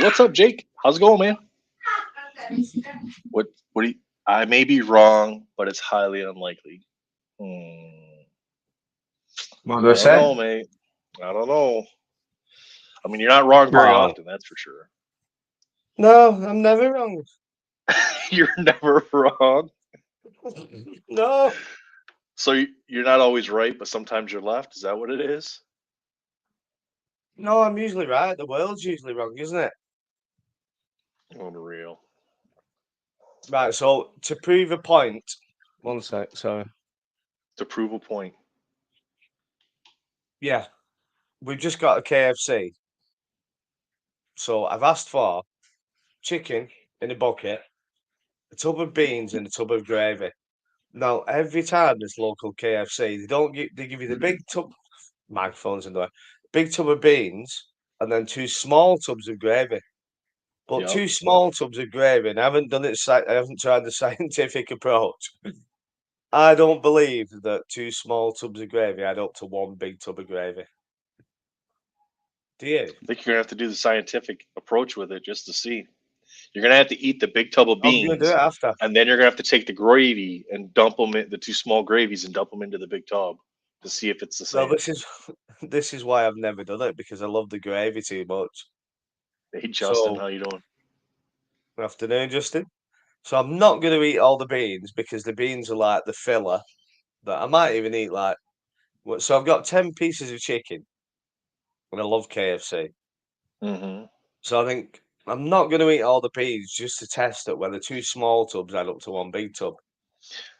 What's up, Jake? How's it going, man? What? What do you? I may be wrong, but it's highly unlikely. Hmm. What do I I don't say? know, mate. I don't know. I mean, you're not wrong very Well, often, that's for sure. no, I'm never wrong. You're never wrong. No, So you're not always right, but sometimes you're left. Is that what it is? no, I'm usually right. The world's usually wrong, isn't it? Unreal. Right, so to prove a point, one sec, sorry. To prove a point. Yeah, we've just got a KFC. So I've asked for chicken in a bucket, a tub of beans, and a tub of gravy. Now, every time this local KFC, they give you the big tub, microphones in the way, big tub of beans, and then two small tubs of gravy. But Yep. two small tubs of gravy, and I haven't done it. I haven't tried the scientific approach. I don't believe that two small tubs of gravy add up to one big tub of gravy. Do you? I think you're gonna have to do the scientific approach with it just to see. You're gonna have to eat the big tub of I'm gonna do it beans, after. and then you're gonna have to take the gravy and dump them in the two small gravies and dump them into the big tub to see if it's the Well, same. this is this is why I've never done it because I love the gravy too much. Hey, Justin, So, how you doing? afternoon, Justin. So I'm not gonna eat all the beans because the beans are like the filler that I might even eat like. So I've got 10 pieces of chicken, and I love KFC. Hmm. So I think I'm not going to eat all the peas just to test it whether two small tubs add up to one big tub.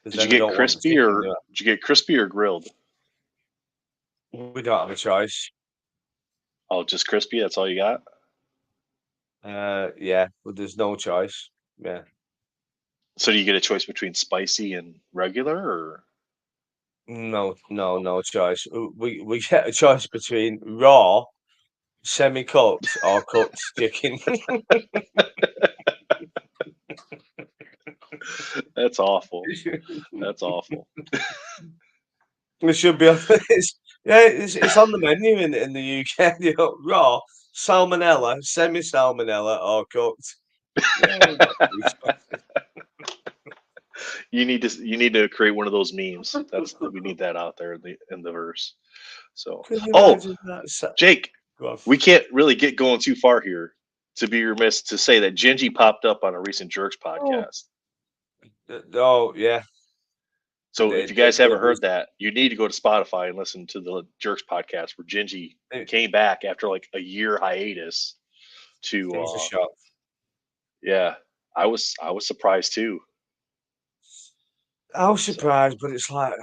Because Did you then I get don't want the crispy chicken, or do did you get crispy or grilled? I? We don't have a choice. Oh, just crispy. That's all you got. Yeah, but there's no choice. Yeah. So do you get a choice between spicy and regular, or No, no, no choice. We get a choice between raw, semi-cooked, or cooked chicken. that's awful. That's awful. It should be on this. Yeah, it's on the menu in the UK. You know, raw, salmonella, semi-salmonella, or cooked. Yeah, we've got two choices. You need to create one of those memes. We need that out there in the verse. So, Can you oh, imagine that? Jake, Go on. we can't really get going too far here to be remiss to say that Gingy popped up on a recent Jerks Oh, podcast. oh yeah. So if There, you there, guys there haven't was heard that, you need to go to Spotify and listen to the Jerks podcast where Gingy it, came back after like a year hiatus to it was a shock. yeah, I was surprised too. I was So surprised, but it's like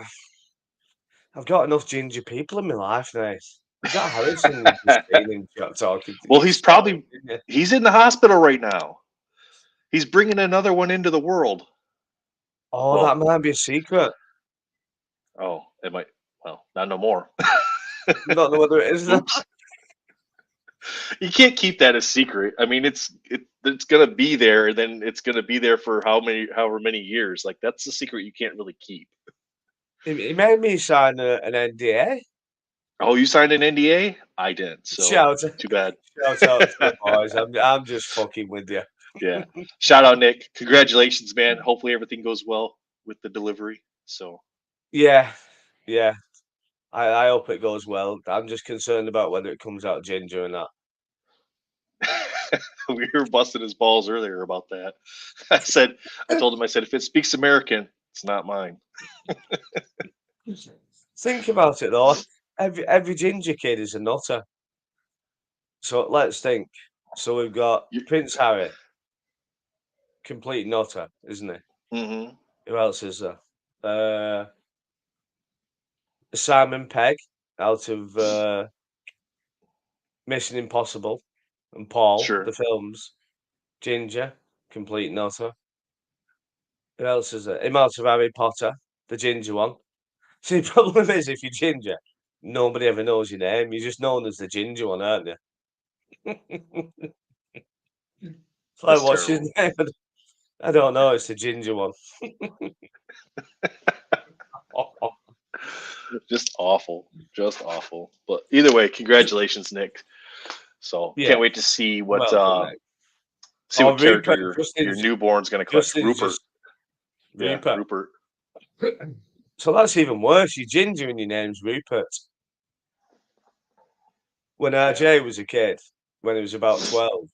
I've got enough ginger people in my life now. You got Harrison and Christine and talking. well, You he's stop, probably didn't you? he's in the hospital right now. He's bringing another one into the world. Oh, Well, that might be a secret. oh, it might. Well, not no more. I don't know whether it is. Oops. You can't keep that a secret. I mean, it's gonna be there, and then it's gonna be there for however many years. Like that's a secret you can't really keep. He made me sign an NDA. Oh, you signed an NDA? I didn't, so Shout, too bad. shout out to the boys. I'm just fucking with you. Yeah. Shout out, Nick. Congratulations, man. Hopefully everything goes well with the delivery. So Yeah, yeah. I hope it goes well. I'm just concerned about whether it comes out ginger or not. we were busting his balls earlier about that. I told him, I said, if it speaks American, it's not mine. Think about it though. Every ginger kid is a nutter. So let's think. So we've got You, Prince Harry, complete nutter, isn't he? hmm. Who else is there? Uh, Simon Pegg out of Mission Impossible and Paul, Sure. the films. Ginger, complete nutter. Who else is there? Him out of Harry Potter, the ginger one. See, the problem is if you're ginger, nobody ever knows your name. You're just known as the ginger one, aren't you? It's like, That's what's his terrible. name? I don't know. It's the ginger one. Just awful. Just awful. But either way, congratulations, Nick. So Yeah, can't wait to see well done, mate. Oh, character Rupert, your Justin's newborn's gonna collect. Justin's Rupert. just Yeah, Rupert. Rupert. So that's even worse. You're ginger and your name's Rupert. When Yeah. RJ was a kid, when he was about 12,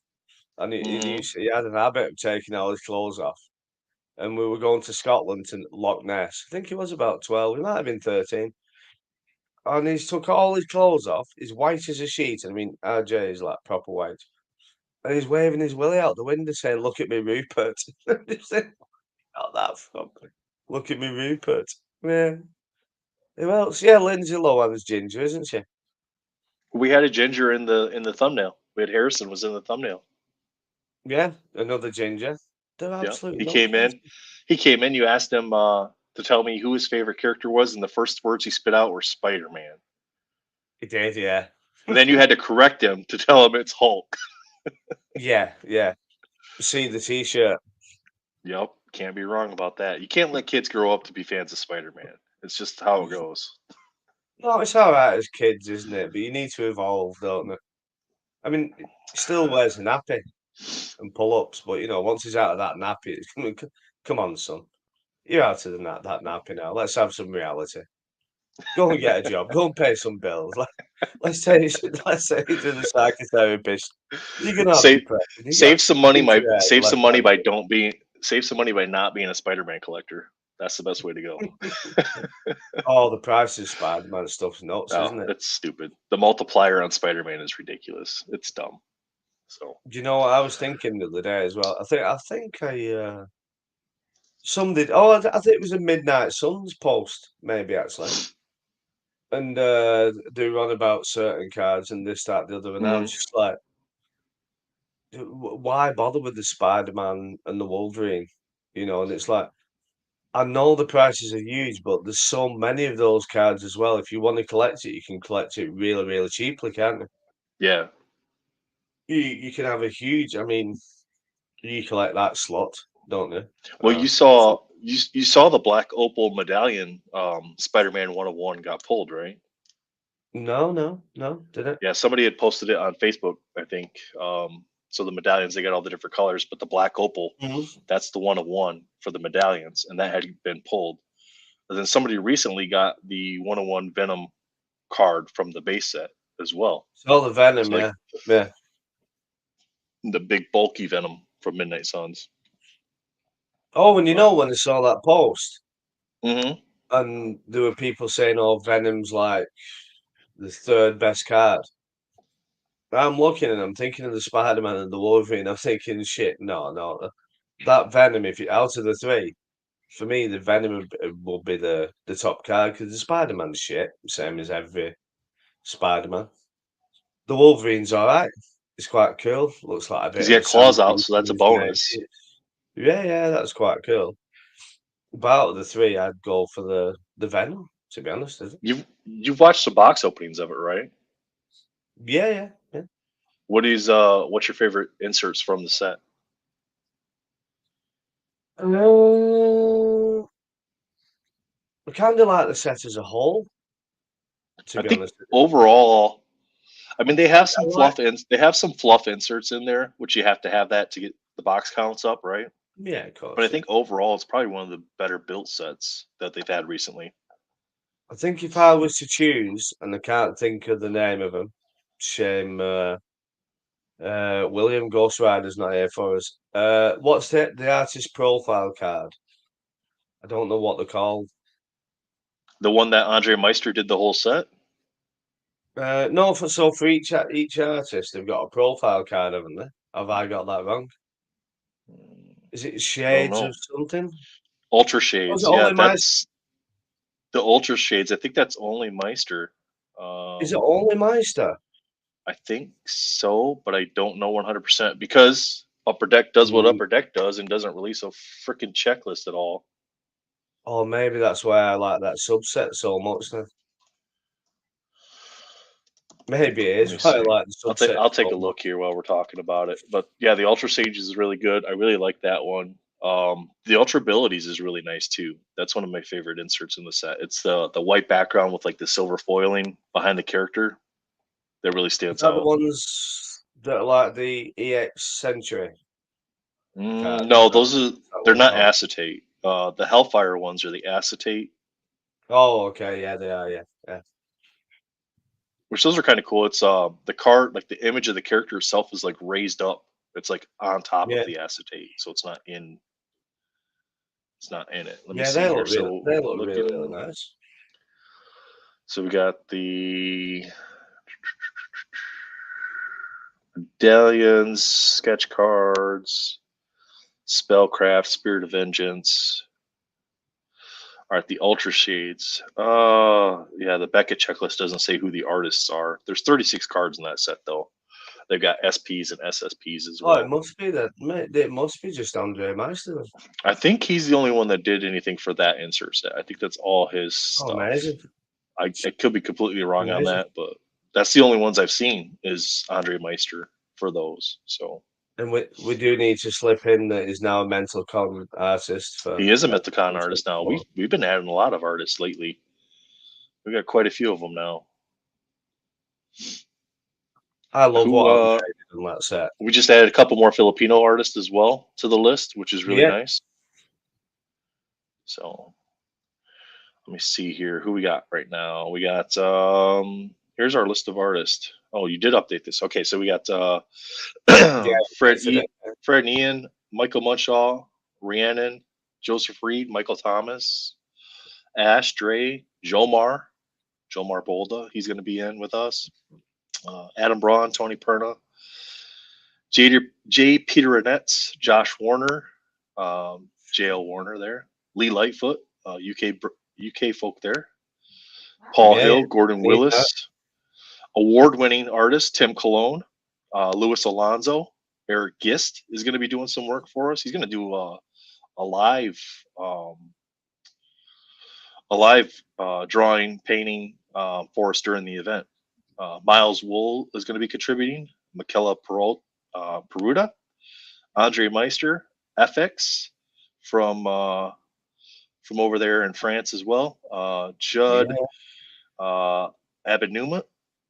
and Hmm. he had an habit of taking all his clothes off, and we were going to Scotland to Loch Ness. I think he was about 12. He might have been 13. And he's took all his clothes off. He's white as a sheet. I mean, RJ is like proper white. And he's waving his willy out the window saying, "Look at me, Rupert." Just saying, not that from. Look at me, Rupert. Yeah. Who else? Yeah, Lindsay Lohan's ginger, isn't she? We had a ginger in the thumbnail. We had Harrison was in the thumbnail. Yeah, another ginger. They're Yeah, absolute he came nutcase. in. He came in. You asked him to tell me who his favorite character was, and the first words he spit out were Spider Man. He did, yeah. And then you had to correct him to tell him it's Hulk. Yeah, yeah. See the t-shirt. Yep, can't be wrong about that. You can't let kids grow up to be fans of Spider Man. It's just how it goes. No, it's all right as kids, isn't it? But you need to evolve, don't you? I mean, he still wears a nappy and pull-ups, but once he's out of that nappy, it's come on, son. You're out of that nappy now. Let's have some reality. Go and get a job. Go and pay some bills. Let's take you to the psychotherapist. You're gonna have save depression. You got ginger hair. save Let's some money have by don't being save some money by not being a Spider Man collector. That's the best way to go. it. Oh, the price of Spider-Man stuff's nuts, Oh, isn't it? that's stupid. The multiplier on Spider Man is ridiculous. It's dumb. So Do you know what I was thinking the other day as well? Some did. Oh, I think it was a Midnight Suns post, maybe actually, and they were on about certain cards and this, that, the other, and I mhm. was just like, Why bother with the Spider-Man and the Wolverine?" And it's like I know the prices are huge, but there's so many of those cards as well. If you want to collect it, you can collect it really, really cheaply, can't you? Yeah. You can have a huge. I mean, you collect that slot, don't you? Well, Uh, you saw the black opal medallion. Spider Man 101 got pulled, right? no, no, no, did it? Yeah, somebody had posted it on Facebook, I think. So the medallions they got all the different colors, but the black opal, Mhm. that's the 101 for the medallions, and that had been pulled. And then somebody recently got the 101 Venom card from the base set as well. It's all the So Venom, like yeah, yeah. the big bulky Venom from Midnight Suns. Oh, and But when I saw that post, hmm and there were people saying, "Oh, Venom's like the third best card." I'm looking and I'm thinking of the Spider-Man and the Wolverine. I'm thinking, shit, no, no, that Venom. If you out of the three, for me, the Venom will be the top card because the Spider-Man's shit, same as every Spider-Man. The Wolverine's all right. It's quite cool. Looks like a he's bit of a got claws out, Sandman so that's a with bonus. maybe. Yeah, yeah, that's quite cool. But out of the three, I'd go for the Venom, to be honest, is it? You've watched the box openings of it, right? Yeah, yeah, yeah. What's your favorite inserts from the set? I kind of like the set as a whole, to I be think honest with you. overall, I mean I like, they have some fluff inserts in there, which you have to have that to get the box counts up, right? yeah, of But I course, yeah. think overall, it's probably one of the better built sets that they've had recently. I think if I was to choose, and I can't think of the name of them, shame. William Ghost Rider's not here for us. What's the artist profile card? I don't know what they're called. The one that Andre Meister did the whole set. No, for each artist, they've got a profile card, haven't they? Have I got that wrong? Is it I don't Shades of know. something? Ultra Was it Shades, yeah, only my? that's the Ultra Shades. I think that's only Meister. Is it only Meister? I think so, but I don't know 100% because Upper Deck does what Mm, Upper Deck does and doesn't release a freaking checklist at all. or maybe that's why I like that subset so much. Then maybe it Let me is why I see. like the subset I'll take so a much. look here while we're talking about it. But yeah, the Ultra Sage is really good. I really like that one. The Ultra Abilities is really nice too. That's one of my favorite inserts in the set. It's the white background with like the silver foiling behind the character that really Is stands that the out. ones? that are like the EX Century cards. No, That, those are that they're what not they're called. acetate. The Hellfire ones are the acetate, Oh, okay, yeah, they are. Yeah, yeah, which those are kind of cool. It's the card, like the image of the character itself is like raised up. It's like on top of yeah, the acetate, so it's not in it. Let me yeah. see here. So They look really, really looking, nice. so we got the medallions, sketch cards, spellcraft, spirit of vengeance. All right, the ultra shades. Yeah, the Beckett checklist doesn't say who the artists are. There's 36 cards in that set though. They've got SPs and SSPs as Oh, it well. must be that. It must be just Andre Meister. I think he's the only one that did anything for that insert set. I think that's all his Oh, stuff. amazing, I could be completely wrong on amazing. that, but that's the only ones I've seen is Andre Meister for those. So And we do need to slip in that he's now a mental con artist for he is a that Mythicon artist now. 174. We've been adding a lot of artists lately. We got quite a few of them now. I love Who what Andre did in that set. we just added a couple more Filipino artists as well to the list, which is really Yeah, nice. So let me see here who we got right now. We got here's our list of artists. Oh, you did update this. Okay, so we got yeah, Fred it's Fred and Ian, Michael Munshaw, Rhiannon, Joseph Reed, Michael Thomas, Ash, Dre, Jomar Bolda. He's going to be in with us. Adam Braun, Tony Perna, J. Peter Annetts, Josh Warner, JL Warner there, Lee Lightfoot, UK folk there, Paul yeah, Hill, Gordon need that. Willis, award-winning artist Tim Cologne, Louis Alonso, Eric Gist is going to be doing some work for us. He's going to do a live um, a live drawing painting for us during the event. Miles Wool is going to be contributing. Michaela Peruta, Andre Meister, FX from over there in France as well. Judd Yeah, uh, Abed Newman.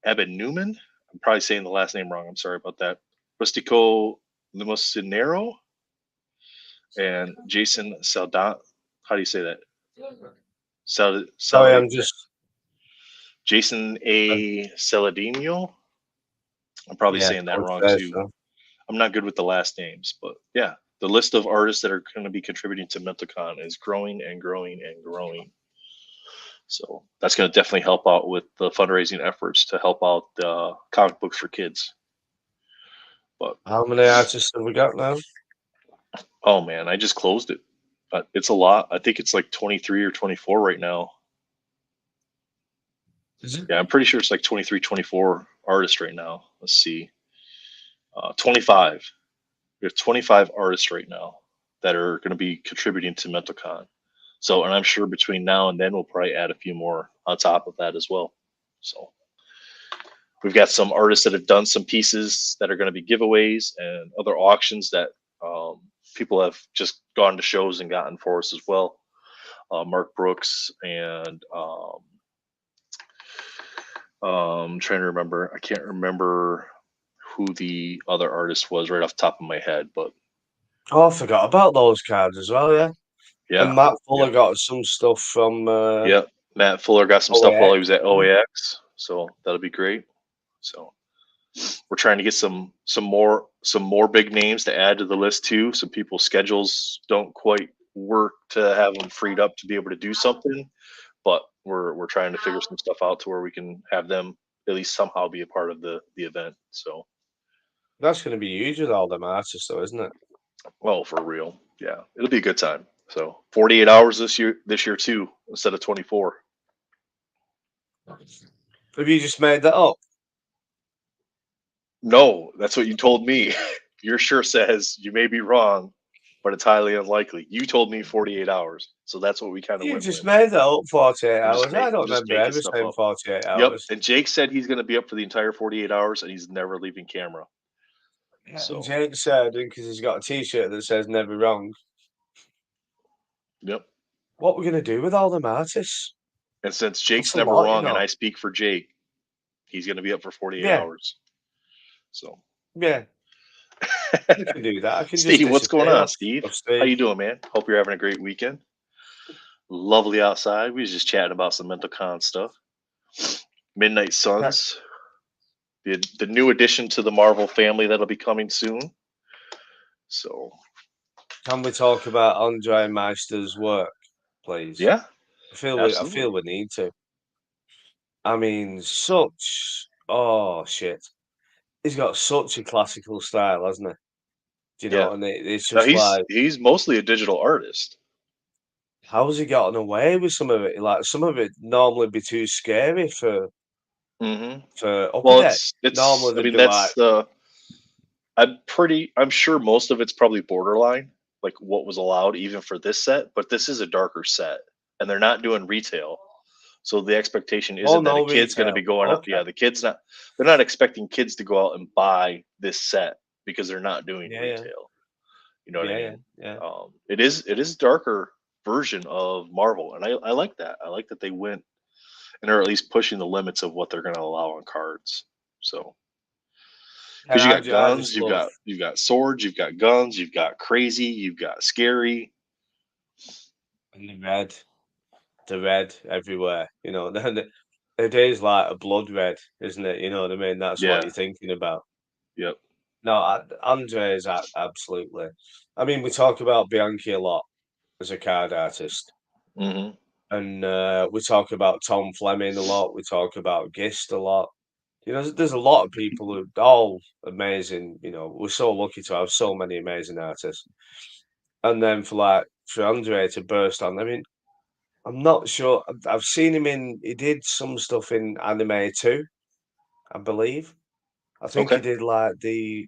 I'm probably saying the last name wrong. I'm sorry about that. Rustico Limosinero and Jason Saldan. How do you say that? sorry, Sal, I'm just Jason uh, A. Saladino. I'm probably yeah, saying that don't wrong say too. so. I'm not good with the last names, but yeah, the list of artists that are going to be contributing to Mythicon is growing and growing and growing. So that's going to definitely help out with the fundraising efforts to help out comic books for kids. But How many artists have we got now? oh man, I just closed it. It's a lot. I think it's like 23 or 24 right now. Is it? Yeah, I'm pretty sure it's like 23, 24 artists right now. Let's see. 25. We have 25 artists right now that are going to be contributing to MentalCon. So, and I'm sure between now and then we'll probably add a few more on top of that as well. So, we've got some artists that have done some pieces that are going to be giveaways and other auctions that people have just gone to shows and gotten for us as well. Mark Brooks and trying to remember. I can't remember who the other artist was right off the top of my head, but Oh, I forgot about those cards as well. Yeah, and yeah, Matt yeah, Fuller got some stuff from yeah. Matt Fuller got some stuff while he OAX. was at OAX, so that'll be great. So we're trying to get some more big names to add to the list too. Some people's schedules don't quite work to have them freed up to be able to do something, but we're trying to figure some stuff out to where we can have them at least somehow be a part of the event. So, That's going to be huge with all them artists, though, isn't it? well, for real, yeah, it'll be a good time. So 48 hours this year too instead of 24. Have you just made that up? No, that's what you told me. Your sure says you may be wrong, but it's highly unlikely. You told me 48 hours, so that's what we kind of You went just with. made that up 48 I'm just hours. I make I'm don't just remember making ever stuff saying up. 48 Yep. hours. And Jake said he's going to be up for the entire 48 hours, and he's never leaving camera. Yeah, and So, Jake said, because he's got a t-shirt that says never wrong. yep. What we're going to do with all them artists? And since That's Jake's a never lot, you wrong, and know. I speak for Jake, he's going to be up for 48 Yeah, hours. So, Yeah, I can do that. I can just Steve, what's going disappear on, off Steve? off How you stage. doing, man? Hope you're having a great weekend. Lovely outside. We was just chatting about some mental con stuff. Midnight Yeah. Suns, the new addition to the Marvel family that'll be coming soon. So Can we talk about Andre Meister's work, please? yeah, I absolutely. feel we need to. I mean, such oh shit. He's got such a classical style, hasn't he? Do you Yeah. know? And it's Now just he's like, he's mostly a digital artist. how has he gotten away with some of it? Like some of it normally be too scary Hmm. for Upper Well, Deck. it's. Normally I they'd mean, be like, that's the. I'm sure most of it's probably borderline, like what was allowed even for this set. But this is a darker set, and they're not doing retail. So the expectation oh isn't that a no, kid's going to be retail. going up. Okay. Yeah, the kid's not. They're not expecting kids to go out and buy this set because they're not doing Yeah, yeah, retail. You know what I yeah, yeah, mean? yeah. It is darker version of Marvel, and I like that. I like that they went and are at least pushing the limits of what they're going to allow on cards. So And because you got I just guns, you've love got swords, you've got guns, you've got crazy, you've got scary. and the red everywhere. You know, it is like a blood red, isn't it? You know what I mean? That's what Yeah. you're thinking about. Yep. No, Andre is absolutely. I mean, we talk about Bianchi a lot as a card artist, Hmm. and we talk about Tom Fleming a lot. We talk about Gist a lot. You know, there's a lot of people who are all amazing. You know, we're so lucky to have so many amazing artists. And then for Andre to burst on, I mean, I'm not sure. I've seen him in. He did some stuff in anime too, I believe. I think he Okay. did like the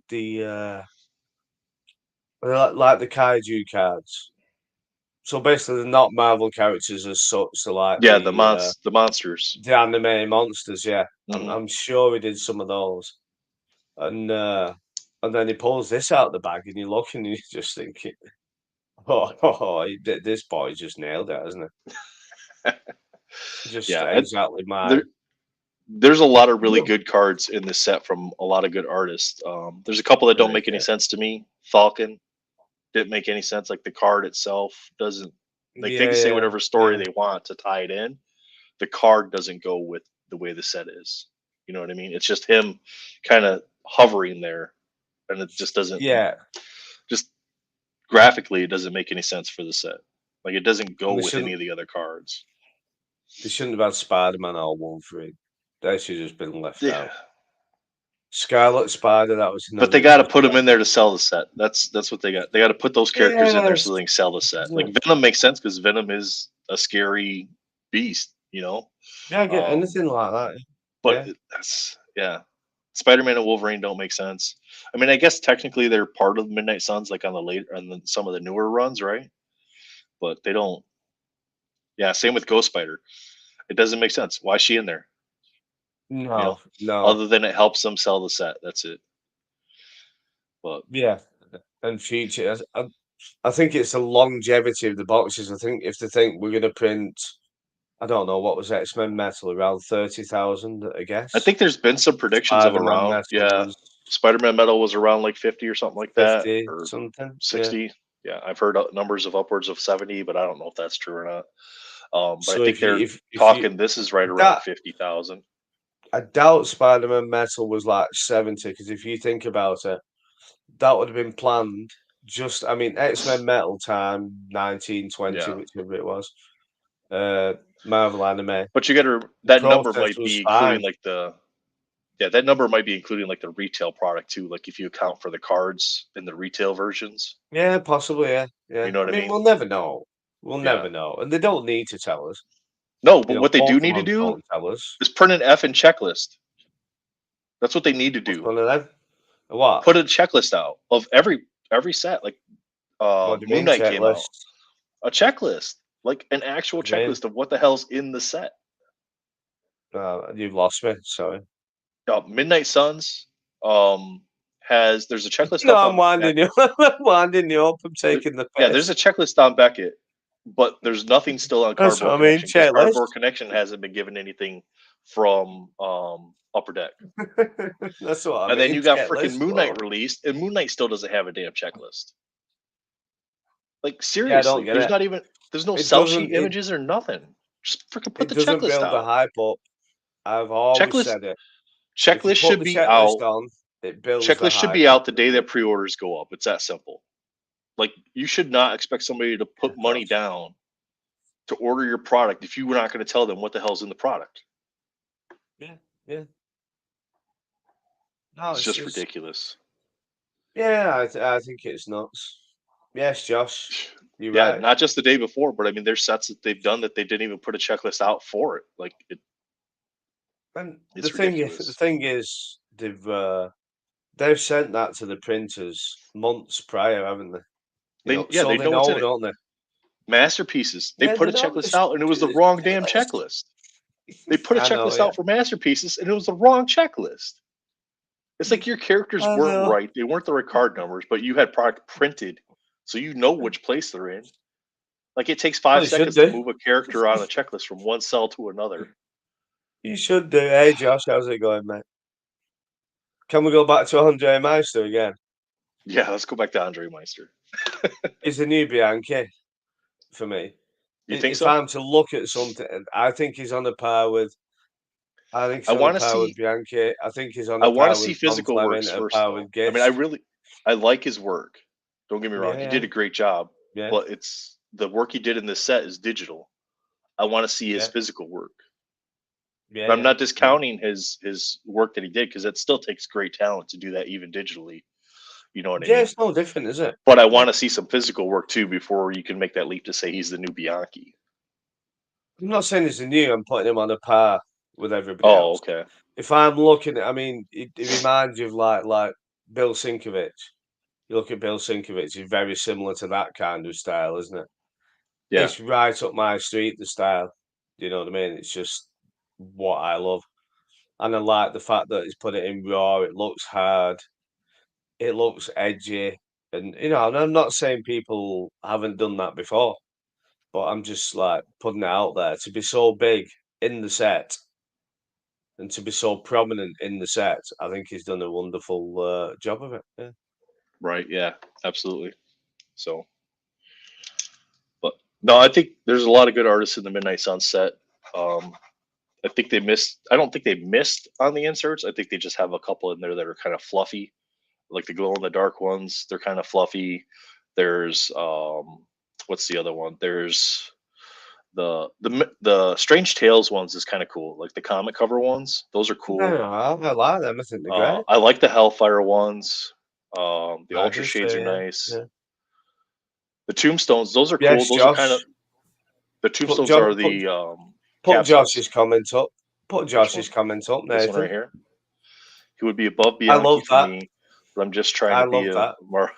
kaiju cards. So basically, they're not Marvel characters as such. They're like Yeah, the monsters. the anime monsters. Yeah, Hmm. I'm sure he did some of those. And and then he pulls this out of the bag, and you look and you're just thinking, this boy just nailed it, hasn't he? Just Yeah, exactly my. there there's a lot of really good cards in this set from a lot of good artists. There's a couple that don't Right, make any yeah. sense to me. Falcon didn't make any sense. Like the card itself doesn't. Like they Yeah, can say yeah, whatever story yeah. they want to tie it in. The card doesn't go with the way the set is. You know what I mean? It's just him kind of hovering there, and it just doesn't. Yeah, Just graphically, it doesn't make any sense for the set. Like it doesn't go and with any of the other cards. they shouldn't have had Spider-Man or Wolverine. They should have just been left Yeah. out. Scarlet Spider, that was But they another got to good put them in one. there to sell the set. That's what they got. They got to put those characters in there Yes. so they can sell the set. Like Venom makes sense because Venom is a scary beast, you know. Yeah, I get Um, anything like that. but Yeah. that's yeah. Spider-Man and Wolverine don't make sense. I mean, I guess technically they're part of Midnight Suns, like on the later on some of the newer runs, right? But they don't. Yeah, same with Ghost Spider. It doesn't make sense. Why is she in there? You know, No, no. other than it helps them sell the set. That's it. But Yeah. And future. I think it's the longevity of the boxes. I think if they think we're going to print, I don't know, what was X-Men Metal, around 30,000, I I guess. think there's been some predictions of Spider-Man around, Metal yeah, was Spider-Man Metal was around like 50 or something like that, 50 or something. Yeah. 60. Yeah, I've heard numbers of upwards of 70, but I don't know if that's true or not. But I So think they're if you talking this is right around that 50,000. I doubt Spider-Man Metal was like 70, because if you think about it, that would have been planned just, I mean, X-Men Metal time, 1920, Yeah. whichever it was, uh, Marvel Anime. But you got to, The that number process might was be including fine. like yeah, that number might be including like the retail product too. Like if you account for the cards in the retail versions, Yeah, possibly, yeah, you yeah. know what I I mean, mean? we'll never know. We'll Yeah. never know, and they don't need to tell us. No, You but know, what they do need to Pokemon do don't tell us. is print an F and checklist. That's what they need to What's do. one of them? What? Put a checklist out of every set. Like What do you Moon mean Knight came out, checklist? a checklist, like an actual What do you mean? checklist of what the hell's in the set. You've lost me. Sorry. Midnight Suns there's a checklist No, up I'm on winding you. Beckett. I'm winding you up. I'm There- taking the yeah, there's piss. a checklist on Beckett, but there's nothing still on That's what Cardboard I mean. Connection because Checklist. Cardboard Connection hasn't been given anything from Upper Deck. That's what I And then mean. you To got get freaking lists Moon Knight for. released, and Moon Knight still doesn't have a damn checklist. Like Yeah, I don't seriously, get it. there's no It sell doesn't. sheet images or nothing. Just freaking put It the doesn't checklist build the out. hype up. I've always Checklist said it. If you checklist put should the be checklist out. on, it builds the Checklist should hype be up. out the day that pre-orders go up. It's that simple. Like you should not expect somebody to put money down to order your product if you were not going to tell them what the hell's in the product. Yeah, yeah. No, It's just ridiculous. Yeah, I think it's nuts. Yes, Josh, you're Yeah, right. not just the day before, but I mean, there's sets that they've done that they didn't even put a checklist out for it. Like And it's the ridiculous. thing is, they've sent that to the printers months prior, haven't they? They So they know what's in know, it. don't they? Masterpieces. They Yeah, put they a know. checklist out, and it was the wrong damn checklist. They put a I know, checklist yeah. out for masterpieces, and it was the wrong checklist. It's like your characters I weren't know. right. They weren't the right card numbers, but you had product printed, so you know which place they're in. Like it takes Well, 5 you should seconds to do. move a character on a checklist from one cell to another. You should do. Hey, Josh, how's it going, mate? Can we go back to Andre Meister again? Yeah, let's go back to Andre Meister. He's the new Bianchi for me. You think If so? I'm to look at something, I think he's on a par with. I think I he's on a want to par with see. Bianchi. I think he's on I a want to par see with Don physical Fleming, works a first, par though. with I mean, Gist. I like his work. Don't get me wrong; he did Yeah, a great job. yeah, But it's the work he did in this set is digital. I want to see his yeah, physical work. yeah, But I'm yeah, not yeah. discounting his work that he did because it still takes great talent to do that even digitally. You know what I Yeah, mean? it's no different, is it? But I want Yeah. to see some physical work too before you can make that leap to say he's the new Bianchi. I'm not saying he's a new. I'm putting him on a par with everybody Oh, else. okay. If I'm looking at, I mean, it reminds you of like Bill Sinkovich. You look at Bill Sinkovich, he's very similar to that kind of style, isn't it? Yeah. It's right up my street, the style. Do you know what I mean? It's just what I love. And I like the fact that he's put it in raw, it looks hard, it looks edgy. And and I'm not saying people haven't done that before, but I'm just like putting it out there to be so big in the set and to be so prominent in the set. I think he's done a wonderful job of it. Yeah. Right. Yeah. Absolutely. So, but no, I think there's a lot of good artists in the Midnight Sunset. Um, I think they missed. I don't think they missed on the inserts. I think they just have a couple in there that are kind of fluffy, like the glow in the dark ones. They're kind of fluffy. There's what's the other one? There's the Strange Tales ones is kind of cool. Like the comic cover ones, those are cool. No, I like them. I think they're great. I like the Hellfire ones. The I Ultra do Shades are say, yeah. nice. Yeah. The Tombstones, those are cool. Yes, Those are kind of Josh. the Put Tombstones Josh. are the Put capsules. Josh's comment up. Put Which Josh's one? comment up, This one right Nathan. here. He would be above I Bianchi love for that. me, but I'm just trying I to be love a that. more.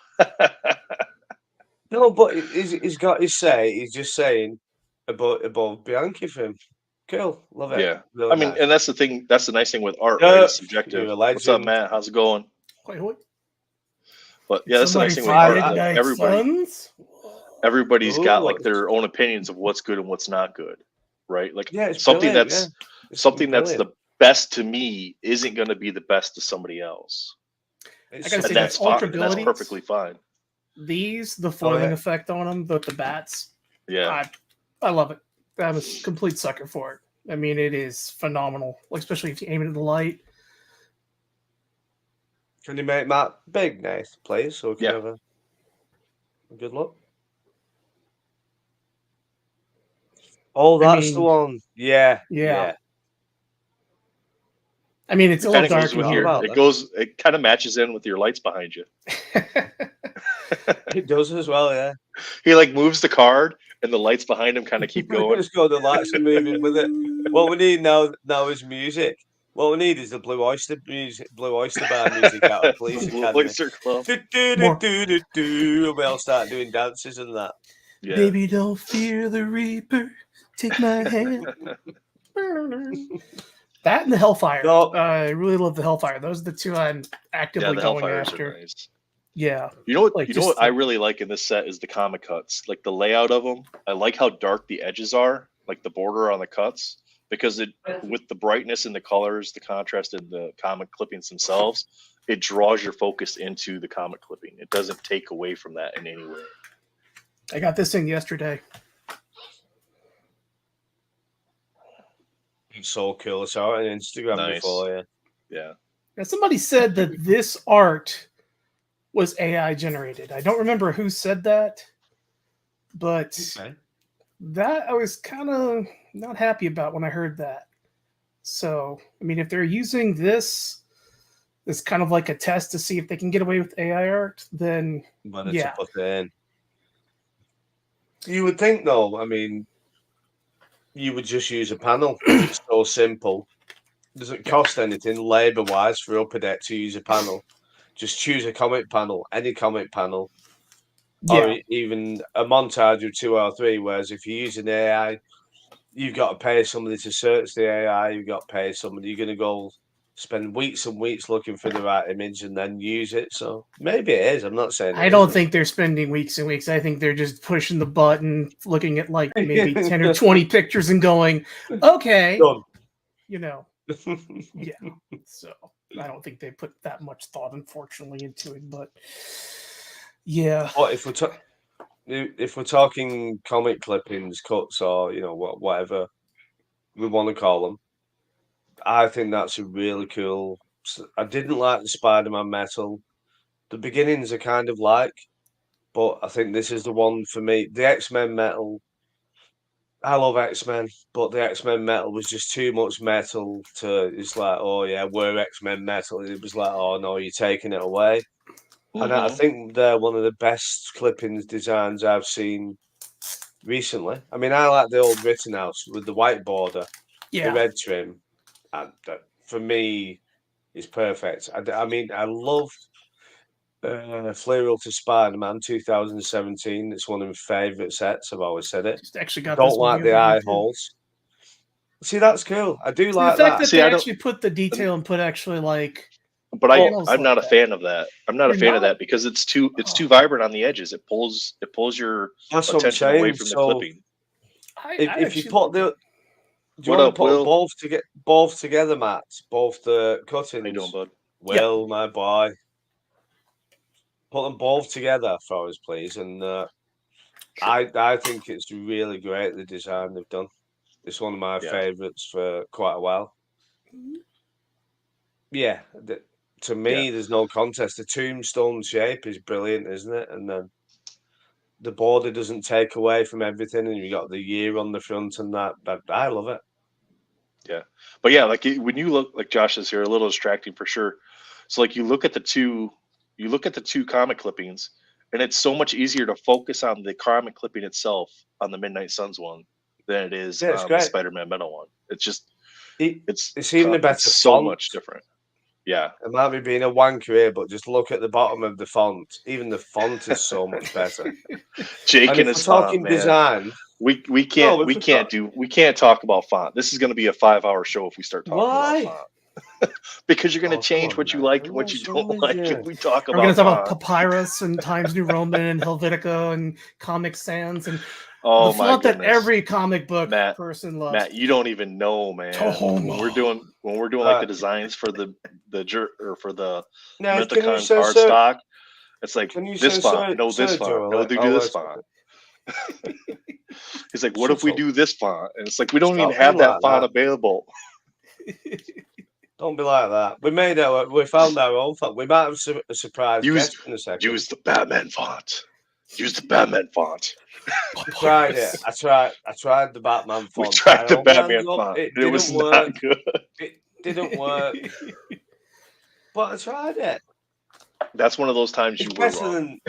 No, but he's got his say. He's just saying above Bianchi for him. Cool. Love it. Yeah, I Really mean, nice. and that's the thing. That's the nice thing with art, right? Yeah, It's you're subjective. a What's up, legend. Matt? How's it going? Wait, what? But yeah, that's the nice Somebody thing with from I, art. I, Like Midnight Suns? everybody's got like oh, their own opinions of what's good and what's not good, right? Like yeah, it's brilliant. Yeah, it's something that's brilliant. the best to me isn't going to be the best to somebody else, It's I gotta so say, and these that's fine, ultra and that's abilities, perfectly fine. the Oh floating yeah. effect on them, both the bats, Yeah, I love it. I'm a complete sucker for it. I mean, it is phenomenal, especially if you aim it at the light. Can you make Matt big, Nath, please, so we can yeah. have a good look? Oh, I that's the mean, one. Yeah, yeah. yeah. I mean, it's a It little kind of dark goes in with Forgot your. here. about It that. goes. It kind of matches in with your lights behind you. It does as well, yeah. He like moves the card, and the lights behind him kind of keep going. It's got the lights are moving with it. What we need now is music. What we need is the Blue Oyster Bar music out of Police The Blue Academy. Oyster Club. Do, do, do, More. do, do, do, and we all start doing dances and that. Yeah. Baby, don't fear the Reaper. Take my hand. That and the Hellfire. No. I really love the Hellfire. Those are the two I'm Yeah, actively the going Hellfires after. are nice. Yeah. You know what? Like, You know just what I the- really like in this set is the comic cuts, like the layout of them. I like how dark the edges are, like the border on the cuts. because it with the brightness and the colors, the contrast in the comic clippings themselves, it draws your focus into the comic clipping. It doesn't take away from that in any way. I got this thing yesterday. It's so cool. I saw it on Instagram Nice. before. Yeah. Now, somebody said that this art was AI generated. I don't remember who said that, but Okay. that I was kind of not happy about when I heard that. So, I mean, if they're using this as kind of like a test to see if they can get away with AI art, then Whether yeah. to put it in. You would think, though, I mean, you would just use a panel. It's so simple. Doesn't cost anything labor-wise for Upper Deck to use a panel. Just choose a comic panel, any comic panel, or Yeah, even a montage of 2 or 3. Whereas if you're using AI, you've got to pay somebody to search the AI. You've got to pay somebody. You're going to go spend weeks and weeks looking for the right image and then use it. So maybe it is. I'm not saying I it don't isn't. think they're spending weeks and weeks. I think they're just pushing the button, looking at like maybe 10 or 20 pictures and going, okay, Done. you know, yeah. So I don't think they put that much thought, unfortunately, into it. But yeah, But if we're talking comic clippings, cuts, or whatever we want to call them, I think that's a really cool. I didn't like the Spider-Man metal. The beginnings are kind of like, but I think this is the one for me. The X-Men metal. I love X-Men, but the X-Men metal was just too much metal to. It's like, oh yeah, we're X-Men metal. It was like, oh no, you're taking it away. And I Mhm. think they're one of the best clippings designs I've seen recently. I mean, I like the old Rittenhouse with the white border, the yeah. red trim, and that for me is perfect. I mean, I love Flair to Spider-Man 2017. It's one of my favourite sets. I've always said it. Just actually got Don't this one like the the other day eye too. holes. See, that's cool. I do The like fact that. that See, they I don't- actually put the detail and put actually like But panels I'm like not a that. fan of that. I'm not a You're fan of not? that because it's too Oh. vibrant on the edges. It pulls your That's what I'm attention away saying. from the So clipping. I if you actually put like it. do you What want up, to put them Will? both together, Matt? Both the How you doing, cuttings. bud? Will, my boy. Put them both together for us, please. And I think it's really great the design they've done. It's one of my Yeah. favourites for quite a while. Yeah, to me, there's no contest. The tombstone shape is brilliant, isn't it? And then the border doesn't take away from everything, and you got the year on the front and that. But I love it. Yeah. But yeah, like when you look, like Josh is here, a little distracting for sure. So like you look at the two comic clippings, and it's so much easier to focus on the comic clipping itself on the Midnight Suns one than it is Yeah, it's on the great. Spider-Man Metal one. It's just It's even a better it's so font. much different. Yeah. It might be being a wanker here, but just look at the bottom of the font. Even the font is so much better. Jake And and if his we're font, talking man. design, We no, can't talk about font. This is going to be a 5-hour show if we start talking why? about font. Because you're going to Oh, come change on, what you man. like and what you What's wrong don't with like you? if we talk We're going about to talk about font. Papyrus and Times New Roman and Helvetica and Comic Sans and Oh the my font that goodness. every comic book Matt, person loves. Matt, you don't even know, man. When we're doing like the designs for the Now, can you Mythicon censor? cardstock, it's like Can you this font, censor no this font, Sergio? no do Oh, this wait, font. He's like, what shut if we up. do this font? And it's like we don't even Stop being have that like font that. available. Don't be like that. We found our own font. We might have a surprise guest in a second. Use the Batman font. Use the Batman font. I tried it. I tried the Batman We font. tried I the opened Batman it up. font. It It was didn't work. not good. It didn't work. But I tried it. That's one of those times you It's were better wrong.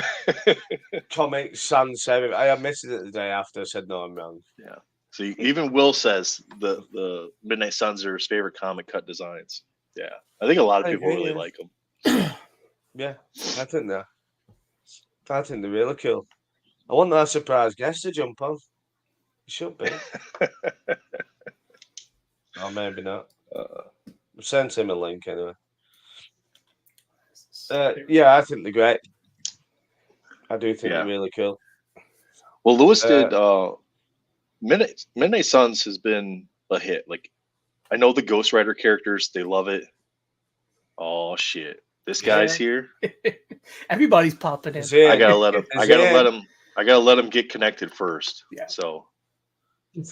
than Comic Sans 7. I admitted it the day after. I said, no, I'm wrong. Yeah. See, even Will says the Midnight Suns are his favorite comic cut designs. Yeah, I think a lot of I people agree, really yeah. like them. Yeah, I think they're really cool. I want that surprise guest to jump on. It should be. Or maybe not. Send him a link anyway. Yeah, I think they're great. I do think they're really cool. Well, Lewis did Midnight Suns has been a hit. Like I know the Ghost Rider characters, they love it. Oh shit. This guy's here. Everybody's popping in. I gotta let him I gotta let him get connected first. Yeah. So you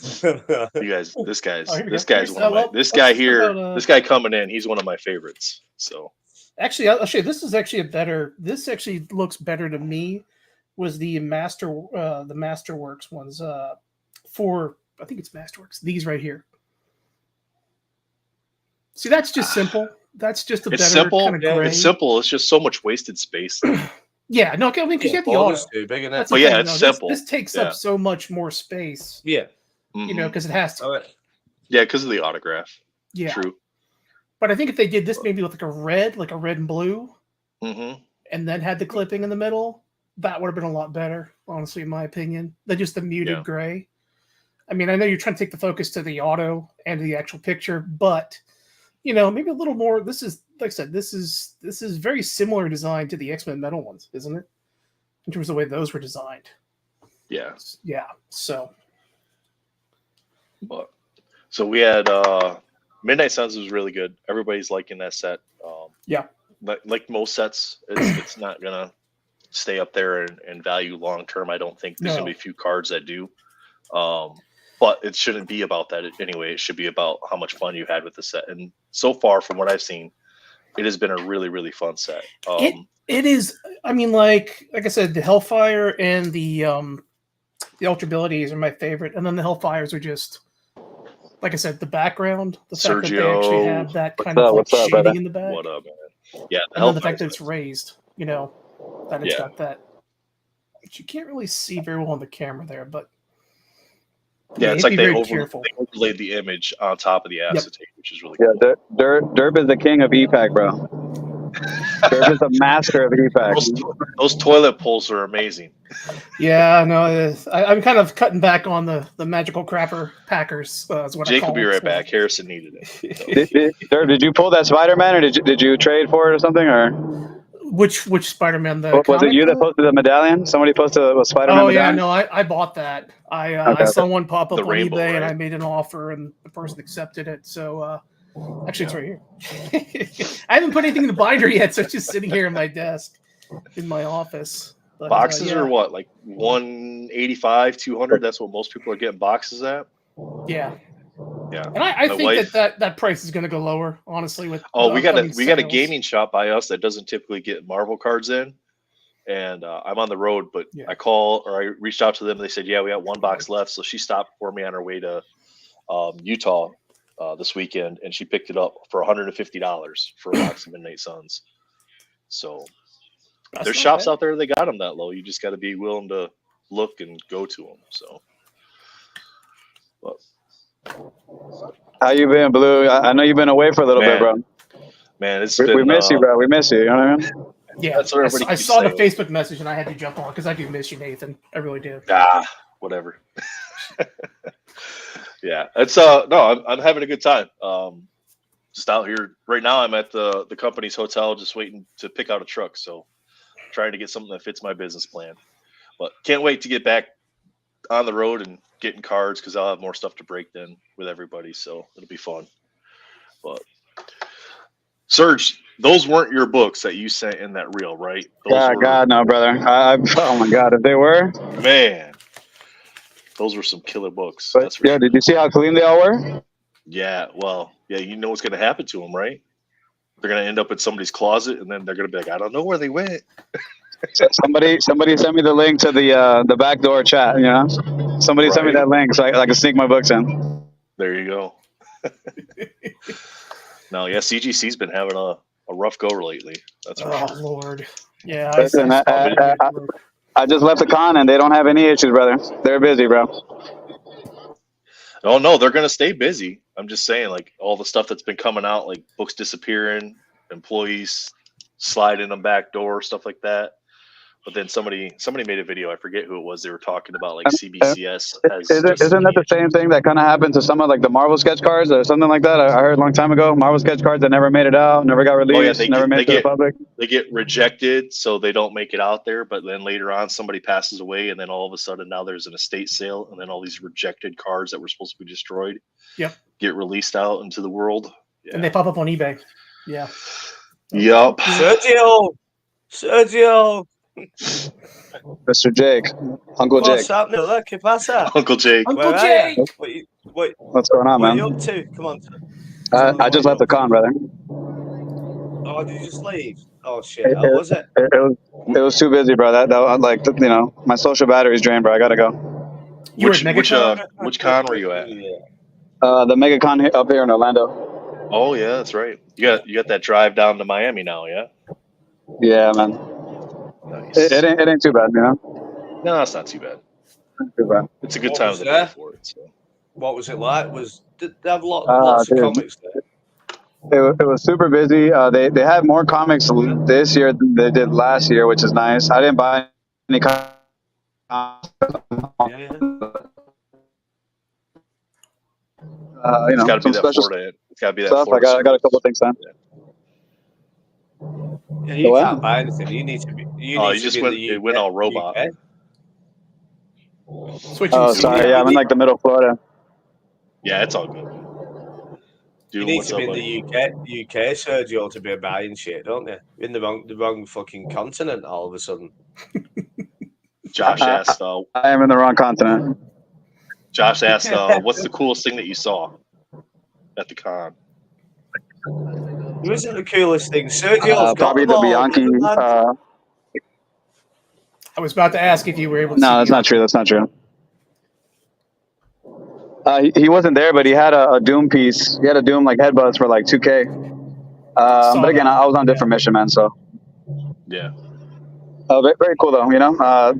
guys, this guy's Oh, here we this go. guy's Here's- one of my well, this let's guy talk here, about, this guy coming in, he's one of my favorites. So Actually, I'll show you. This is actually a better. This actually looks better to me. Was the Masterworks ones? For I think it's Masterworks. These right here. See, that's just simple. That's just a it's better simple. kind of gray. It's simple. It's just so much wasted space. Yeah, no, I mean, because you have the auto. Too big, isn't That's it? the But yeah, thing, it's though. simple. This takes Yeah. up so much more space. Yeah. You know, because it has to. All right. Yeah, because of the autograph. Yeah. True. But I think if they did this maybe with like a red and blue, Mm-hmm. and then had the clipping in the middle, that would have been a lot better, honestly, in my opinion, than just the muted Yeah. gray. I mean, I know you're trying to take the focus to the auto and the actual picture, but you know, maybe a little more. This is, like I said, this is very similar design to the X-Men Metal ones, isn't it? In terms of the way those were designed. Yeah. Yeah. So But so we had Midnight Suns was really good. Everybody's liking that set. Yeah. Like most sets, it's not gonna stay up there in value long term. I don't think there's No. gonna be a few cards that do. But it shouldn't be about that anyway. It should be about how much fun you had with the set. And so far, from what I've seen, it has been a really, really fun set. it is. I mean, like I said, the Hellfire and the Ultra Abilities are my favorite, and then the Hellfires are just, like I said, the background, the fact that they actually Sergio, have that kind up? of like What's up, shading brother? in the back, what up, man? Yeah, and then the fact that Hellfire's it's raised. You know, that it's Yeah. got that. Which you can't really see very well on the camera there, but yeah, it's you like have to they be very careful. overlaid the image on top of the acetate, which is really Yeah, cool. Derb is the king of EPAC, bro. Derb is the master of EPAC. Those toilet poles are amazing. Yeah, no, it is. I'm kind of cutting back on the magical crapper packers. Is what Jake I will call be it, right so. back. Harrison needed it. Derb, did you pull that Spider-Man, or did you trade for it or something, or Which Spider-Man? The was it comic you that book? posted the medallion? Somebody posted a Spider-Man Oh yeah, medallion. no, I bought that. I Okay. saw one pop up The on rainbow, eBay, and right? I made an offer, and the person accepted it. So actually, it's right here. I haven't put anything in the binder yet, so it's just sitting here in my desk in my office. But, Boxes yeah. are what, like 185, 200? That's what most people are getting boxes at. Yeah, Yeah. and I My think wife- that price is going to go lower. Honestly, with Oh, the we got a upcoming gaming shop by us that doesn't typically get Marvel cards in, and I'm on the road. But Yeah. I reached out to them. They said, yeah, we got one box left. So she stopped for me on her way to Utah this weekend, and she picked it up for $150 for a box of Midnight Suns. So That's there's not shops bad. out there that got them that low. You just got to be willing to look and go to them. So. But, How you been, Blue? I know you've been away for a little bit, bro. man, it's We been. miss you, bro. We miss you. You know what I mean? Yeah, That's what everybody I keeps saw the saying. Facebook message, and I had to jump on because I do miss you, Nathan. I really do. Whatever. Yeah, it's no, I'm having a good time. Just out here right now. I'm at the company's hotel, just waiting to pick out a truck. So, trying to get something that fits my business plan. But can't wait to get back on the road and getting cards because I'll have more stuff to break then with everybody. So it'll be fun. But Serge, those weren't your books that you sent in that reel, right? Those God, no, brother. Oh my God, if they were, man, those were some killer books. but That's for yeah, sure. did you see how clean they all were? Yeah, well, yeah, you know what's going to happen to them, right? They're going to end up in somebody's closet, and then they're going to be like, I don't know where they went. So somebody sent me the link to the backdoor chat. You know, somebody sent me Right. that link so I can sneak my books in. There you go. No, yeah, CGC's been having a rough go lately. That's for Oh sure. Lord, yeah. Listen, I just left the con and they don't have any issues, brother. They're busy, bro. Oh no, they're going to stay busy. I'm just saying, like all the stuff that's been coming out, like books disappearing, employees sliding them back door, stuff like that. But then somebody made a video. I forget who it was. They were talking about like CBCS has Isn't that the same thing that kind of happened to some of like the Marvel sketch cards or something like that? I heard a long time ago, Marvel sketch cards that never made it out, never got released, never made it to the public. They get rejected, so they don't make it out there. But then later on, somebody passes away, and then all of a sudden now there's an estate sale, and then all these rejected cards that were supposed to be destroyed, get released out into the world, and they pop up on eBay. Yeah. Yep. Sergio. Mr. Jake, Uncle Jake. What's happening? ¿Qué pasa? Uncle Jake. Uncle Jake. What's going on, man? What are you up to? Come on. I just left the con, brother. Oh, did you just leave? Oh shit! How was it? It was too busy, bro. That like my social battery's drained, bro. I gotta go. Which con were you at? The Mega Con up here in Orlando. Oh yeah, that's right. You got that drive down to Miami now, yeah? Yeah, man. Nice. It ain't too bad, you know. No, it's not too bad. Not too bad. It's a good time of the day for it. So. What was it like? Did they have lots of comics there? It was super busy. They had more comics this year than they did last year, which is nice. I didn't buy any comics. It's got to be that Florida. It's got to be that stuff. Florida. I got a couple of things done. Yeah, you can't buy anything. You need to be. You just went all robot. Oh, sorry. Yeah, I'm in like the middle of Florida. Yeah, it's all good. You need to be in the UK, Sergio, to be buying shit, don't you? You're in the wrong fucking continent all of a sudden. Josh asked. I am in the wrong continent. Josh asked, "What's the coolest thing that you saw at the con?" Who isn't the coolest thing? Sergio's probably the Bianchi. I was about to ask if you were able to. No, that's not true. That's not true. He wasn't there, but he had a Doom piece. He had a Doom like headbutts for like 2K. But again, I was on a different mission, man. So yeah. Very, very cool though. You know, a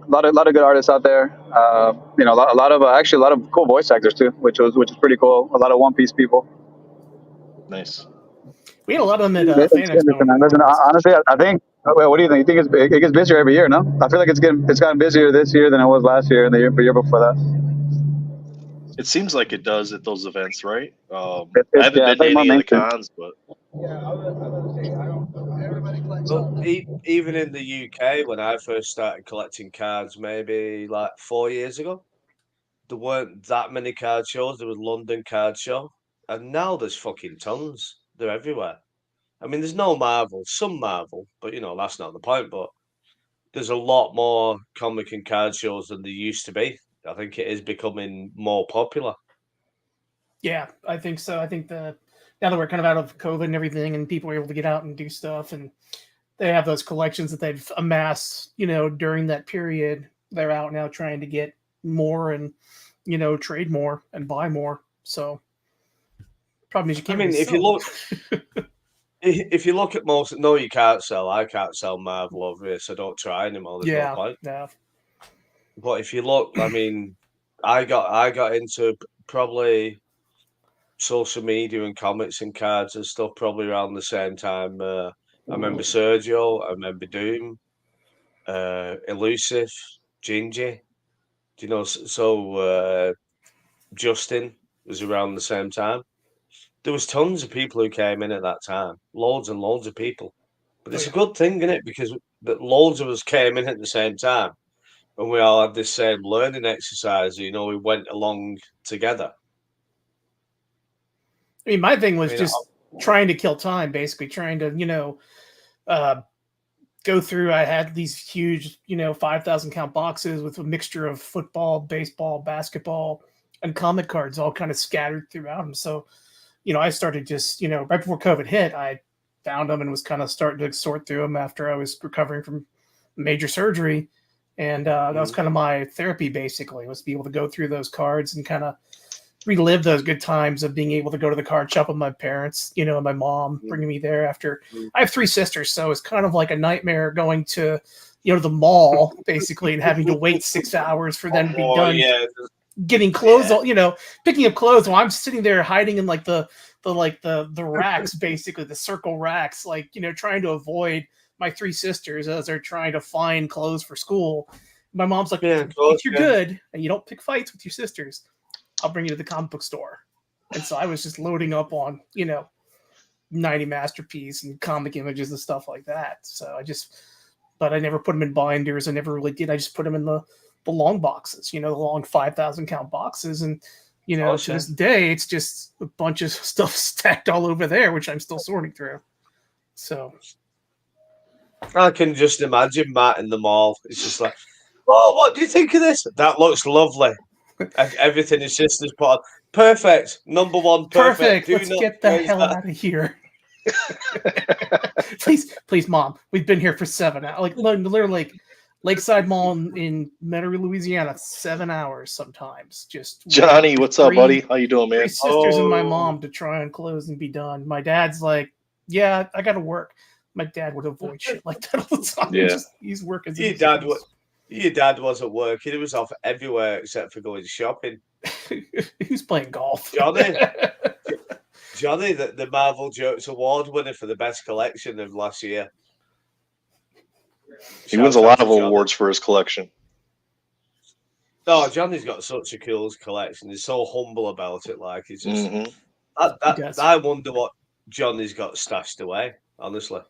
lot of good artists out there. You know, a lot of cool voice actors too, which is pretty cool. A lot of One Piece people. Nice. We had a lot of them at Phoenix. Listen, honestly, I think. What do you think? You think it gets busier every year? No, I feel like it's gotten busier this year than it was last year and the year before that. It seems like it does at those events, right? I haven't been to any of the cons, but well, even in the UK, when I first started collecting cards, maybe like 4 years ago, there weren't that many card shows. There was London Card Show, and now there's fucking tons. They're everywhere. I mean, there's no Marvel, some Marvel, but you know that's not the point. But there's a lot more comic and card shows than there used to be. I think it is becoming more popular. Yeah, I think so. I think now that we're kind of out of COVID and everything, and people are able to get out and do stuff, and they have those collections that they've amassed, you know, during that period. They're out now trying to get more and, you know, trade more and buy more. So, problem is you can't. I mean, if you look at most, no, you can't sell. I can't sell Marvel over here, so don't try anymore. There's no point. Yeah. But if you look, I mean, I got into probably social media and comics and cards and stuff probably around the same time. I remember Sergio, I remember Doom, Elusive, Gingy. Do you know? So Justin was around the same time. There was tons of people who came in at that time, loads and loads of people. But it's a good thing, isn't it? Because loads of us came in at the same time. And we all had this same learning exercise, you know, we went along together. I mean, my thing was just trying to kill time, basically trying to, you know, go through. I had these huge, you know, 5,000 count boxes with a mixture of football, baseball, basketball, and comic cards all kind of scattered throughout them. So, you know, I started just, you know, right before COVID hit, I found them and was kind of starting to sort through them after I was recovering from major surgery. And that was kind of my therapy, basically, was to be able to go through those cards and kind of relive those good times of being able to go to the card shop with my parents, you know, and my mom bringing me there after. I have 3 sisters, so it's kind of like a nightmare going to, you know, the mall, basically, and having to wait 6 hours for them to be done getting clothes, you know, picking up clothes while I'm sitting there hiding in like the racks, basically, the circle racks, like, you know, trying to avoid my three sisters as they're trying to find clothes for school. My mom's like, Yeah, if of course, you're yeah. good and you don't pick fights with your sisters, I'll bring you to the comic book store. And so I was just loading up on, 90 Masterpiece and comic images and stuff like that. So but I never put them in binders. I never really did. I just put them in the long boxes, the long 5,000 count boxes. And, to this day, it's just a bunch of stuff stacked all over there, which I'm still sorting through. So I can just imagine Matt in the mall. It's just like, oh, what do you think of this? That looks lovely. Everything his sister's put on. Perfect. Number one, perfect. Let's get the hell out of here. please, Mom. We've been here for 7 hours. Like literally, like Lakeside Mall in Metairie, Louisiana, 7 hours sometimes. Just Johnny, what's up, buddy? How you doing, man? Three sisters and my mom to try on clothes and be done. My dad's like, yeah, I got to work. My dad would avoid shit like that all the time. Yeah. He's working. Your dad wasn't working. He was off everywhere except for going shopping. Who's playing golf? Johnny, the Marvel Jokes Award winner for the best collection of last year. He wins a lot of awards for his collection. No, Johnny's got such a cool collection. He's so humble about it. Like, he's just. I wonder what Johnny's got stashed away, honestly.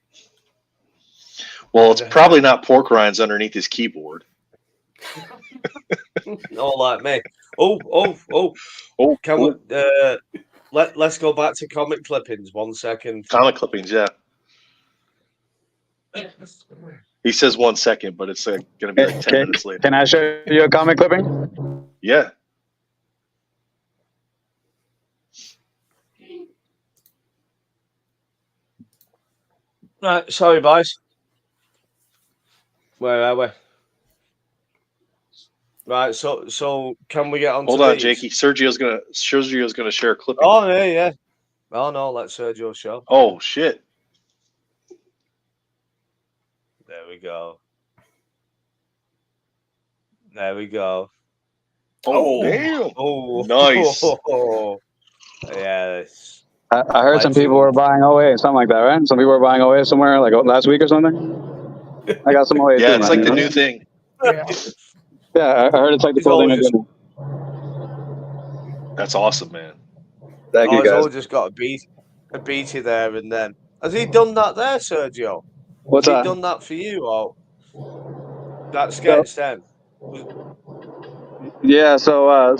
Well, it's probably not pork rinds underneath his keyboard. Not like me. Oh! Can we? Let's go back to comic clippings. 1 second. Comic clippings, yeah. He says 1 second, but it's going to be like 10 minutes later. Can I show you a comic clipping? Yeah. Right, sorry, boys. Where are we? Right, so can we get on? Hold on, Jakey. Sergio's gonna share a clip. Oh yeah. Oh no, let Sergio show. Oh shit. There we go. There we go. Oh damn. Oh nice. Yes. I heard some people were buying OA, something like that, right? Some people were buying OA somewhere like last week or something. I got some OA. Yeah, too, it's man, like the new thing. Yeah, I heard it's like the cool thing to do. That's awesome, man. Thank you, He's guys. all just got a beaty there, and then has he done that there, Sergio? What's has that? he done that for you, or that sketch then? Yeah, so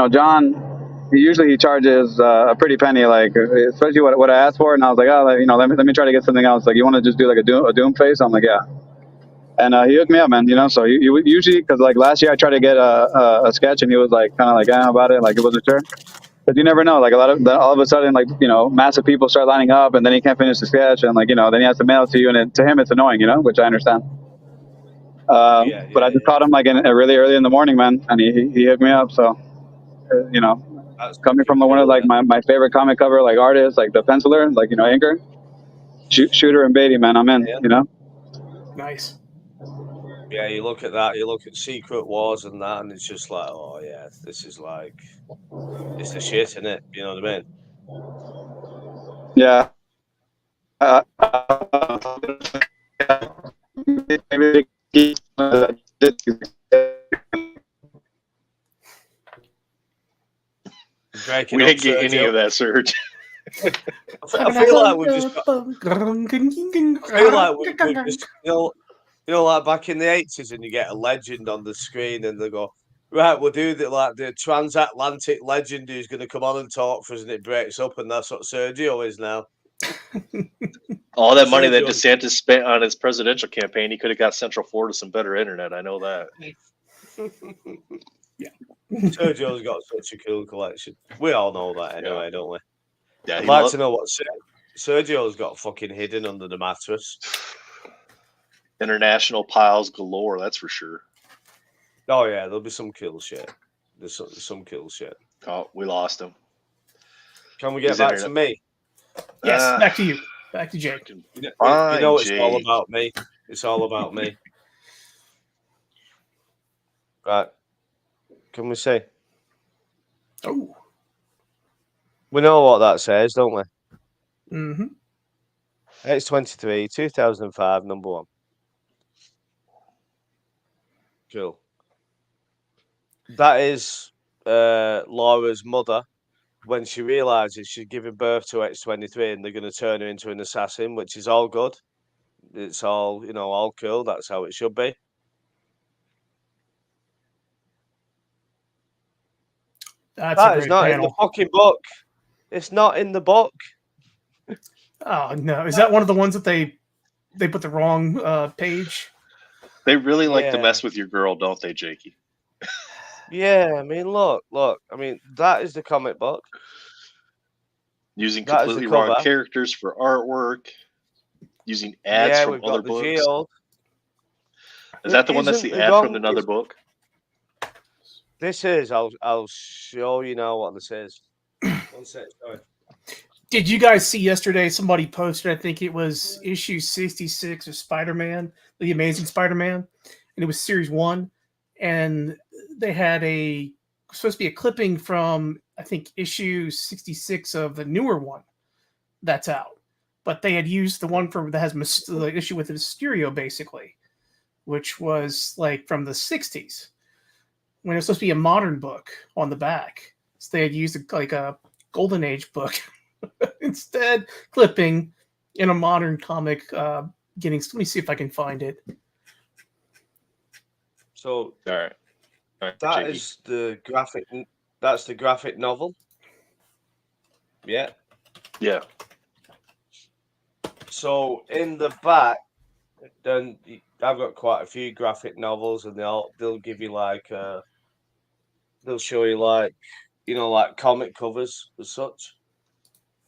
John, he charges a pretty penny, like especially what I asked for, and I was like, oh, let me try to get something else. Like, you want to just do like a doom face? I'm like, yeah. And he hooked me up, man. So he usually, because like last year I tried to get a sketch, and he was like kind of like about it, like he wasn't sure. But you never know. Like all of a sudden, like massive people start lining up, and then he can't finish the sketch, and like then he has to mail it to you, and to him it's annoying, which I understand. But I just caught him like really early in the morning, man, and he hooked me up. So coming from one of like my favorite comic cover like artists, like the penciler, like inker, Shooter and Beatty, man, I'm in. Nice. Yeah, you look at that, you look at Secret Wars and that, and it's just like, oh yeah, this is like, it's the shit, isn't it? You know what I mean? Yeah. We didn't get any of that, Serge. I feel like we've just like back in the 80s, and you get a legend on the screen, and they go, right, we'll do the transatlantic legend who's going to come on and talk for us, and it breaks up, and that's what Sergio is now. All that money that DeSantis spent on his presidential campaign, he could have got Central Florida some better internet. I know that. Yeah. Sergio's got such a cool collection. We all know that anyway, don't we? Yeah, I'd like to know what Sergio's got fucking hidden under the mattress. International piles galore, that's for sure. Oh yeah, there'll be some cool shit. There's some cool shit. Oh, we lost him. Can we get back to me? Yes, back to you. Back to Jake. You know it's all about me. It's all about me. Right. Can we see? Oh. We know what that says, don't we? Mm-hmm. X-23, 2005, number 1. Cool. That is Laura's mother when she realizes she's giving birth to X-23 and they're going to turn her into an assassin, which is all good. It's all, all cool. That's how it should be. That's a That great is not in the panel. fucking book. It's not in the book. Oh no, is that one of the ones that they put the wrong page? They really like to Yeah. mess with your girl, don't they, Jakey? Yeah, I mean, look. I mean, that is the comic book. Using That is the completely wrong cover. characters for artwork. Using ads Yeah, from we've other got the books. Geode. Is that the one that's Isn't the ad wrong. from another book? This is. I'll show you now what this is. One sec, sorry. Did you guys see yesterday somebody posted, I think it was issue 66 of Spider-Man, The Amazing Spider-Man, and it was series 1, and they had supposed to be a clipping from, I think, issue 66 of the newer one that's out. But they had used the one that has the issue with Mysterio, basically, which was like from the 60s, when it was supposed to be a modern book on the back. So they had used like a Golden Age book instead, clipping in a modern comic. Let me see if I can find it. So All right. that Jakey. is the graphic. That's the graphic novel. Yeah. Yeah. So in the back, then I've got quite a few graphic novels, and they'll give you like they'll show you like like comic covers as such.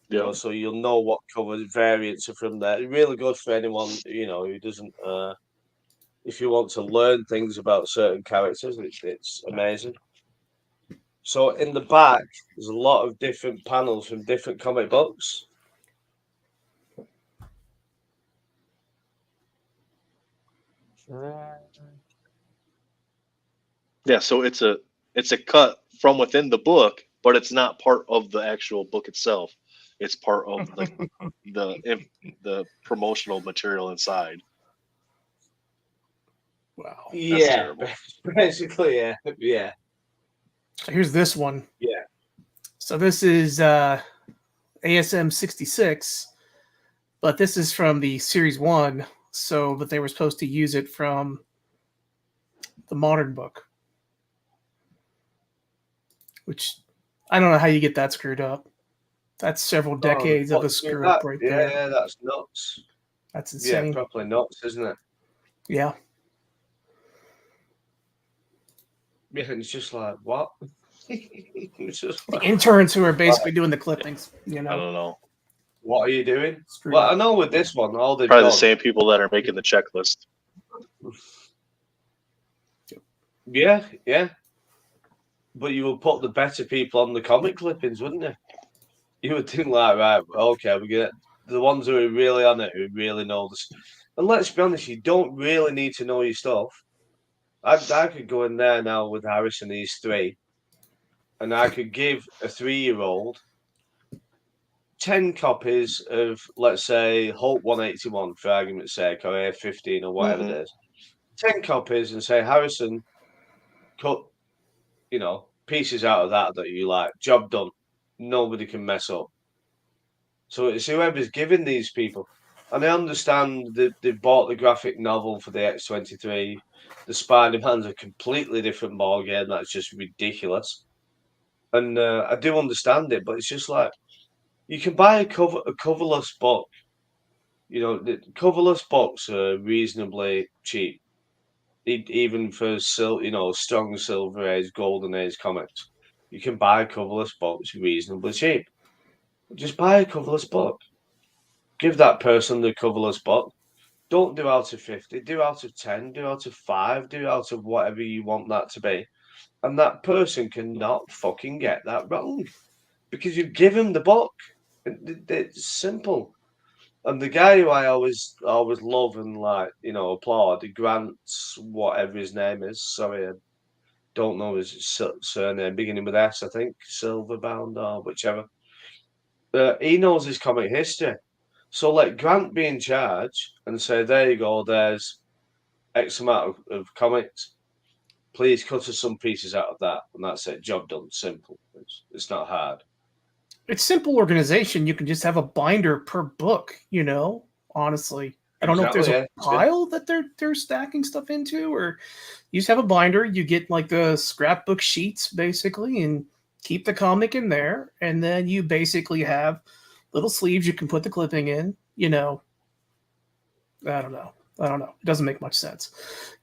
Yeah. So you'll know what cover variants are from there. Really good for anyone who doesn't. If you want to learn things about certain characters, it's amazing. So in the back, there's a lot of different panels from different comic books. Yeah. So it's a cut from within the book, but it's not part of the actual book itself. It's part of like the promotional material inside. Wow. That's Yeah, terrible. basically, yeah. So here's this one. Yeah. So this is ASM 66, but this is from the series 1. So, but they were supposed to use it from the modern book, which I don't know how you get that screwed up. That's several decades of a screw up right there. Yeah, that's nuts. That's insane. Yeah, properly nuts, isn't it? Yeah. Yeah, and it's just like, what? It's just The like, interns who are basically doing the clippings, I don't know. what are you doing? Screwed Well, up. I know with this one, all they've Probably the done. same people that are making the checklist. Yeah. But you would put the better people on the comic clippings, wouldn't you? You would think like, right, okay, we get the ones who are really on it, who really know this. And let's be honest, you don't really need to know your stuff. I could go in there now with Harris and these 3, and I could give a 3-year-old 10 copies of, let's say, Hulk 181, for argument's sake, or A15 or whatever it is. 10 copies and say, Harrison, cut, pieces out of that you like. Job done. Nobody can mess up. So it's whoever's giving these people. And I understand that they've bought the graphic novel for the X23. The Spider-Man's a completely different ballgame. That's just ridiculous. And I do understand it, but it's just like, you can buy a coverless book. The coverless books are reasonably cheap, even for strong Silver Age, Golden Age comics. You can buy coverless books reasonably cheap. Just buy a coverless book. Give that person the coverless book. Don't do out of 50. Do out of 10. Do out of 5. Do out of whatever you want that to be. And that person cannot fucking get that wrong because you've given the book. It's simple. And the guy who I always love and applaud, Grant's whatever his name is. Sorry, I don't know his surname, beginning with S, I think, Silverbound or whichever. He knows his comic history, So let Grant be in charge and say, there you go, there's X amount of comics. Please cut us some pieces out of that. And that's it. Job done. Simple. It's not hard. It's simple organization. You can just have a binder per book, honestly. I don't know if there's a pile that they're stacking stuff into, or you just have a binder. You get like the scrapbook sheets basically, and keep the comic in there, and then you basically have little sleeves you can put the clipping in. I don't know. It doesn't make much sense.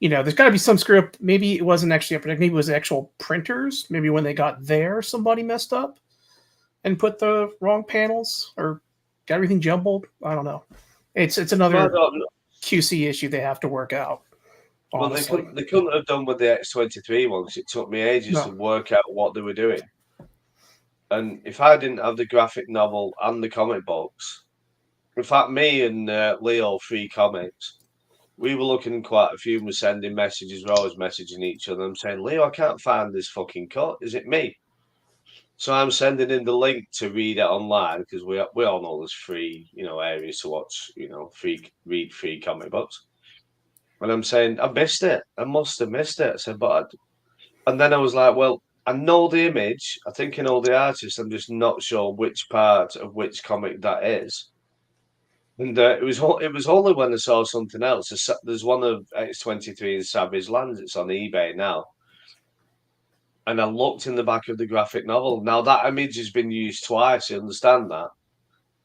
There's got to be some screw up. Maybe it wasn't actually Upper Deck. Maybe it was actual printers. Maybe when they got there, somebody messed up and put the wrong panels or got everything jumbled. I don't know. It's another QC issue they have to work out. Honestly. Well, they couldn't have done with the X23 ones. It took me ages to work out what they were doing. And if I didn't have the graphic novel and the comic books, in fact, me and Leo, Free Comics, we were looking at quite a few and were sending messages. We're always messaging each other. I'm saying, Leo, I can't find this fucking cut. Is it me? So I'm sending in the link to read it online because we all know there's free, areas to watch, read free comic books. And I'm saying, I missed it. I must have missed it. I said, and then I was like, well, I know the image. I think I know the artist. I'm just not sure which part of which comic that is. And it was only when I saw something else. There's one of X23 in Savage Lands. It's on eBay now. And I looked in the back of the graphic novel. Now that image has been used twice. You understand that?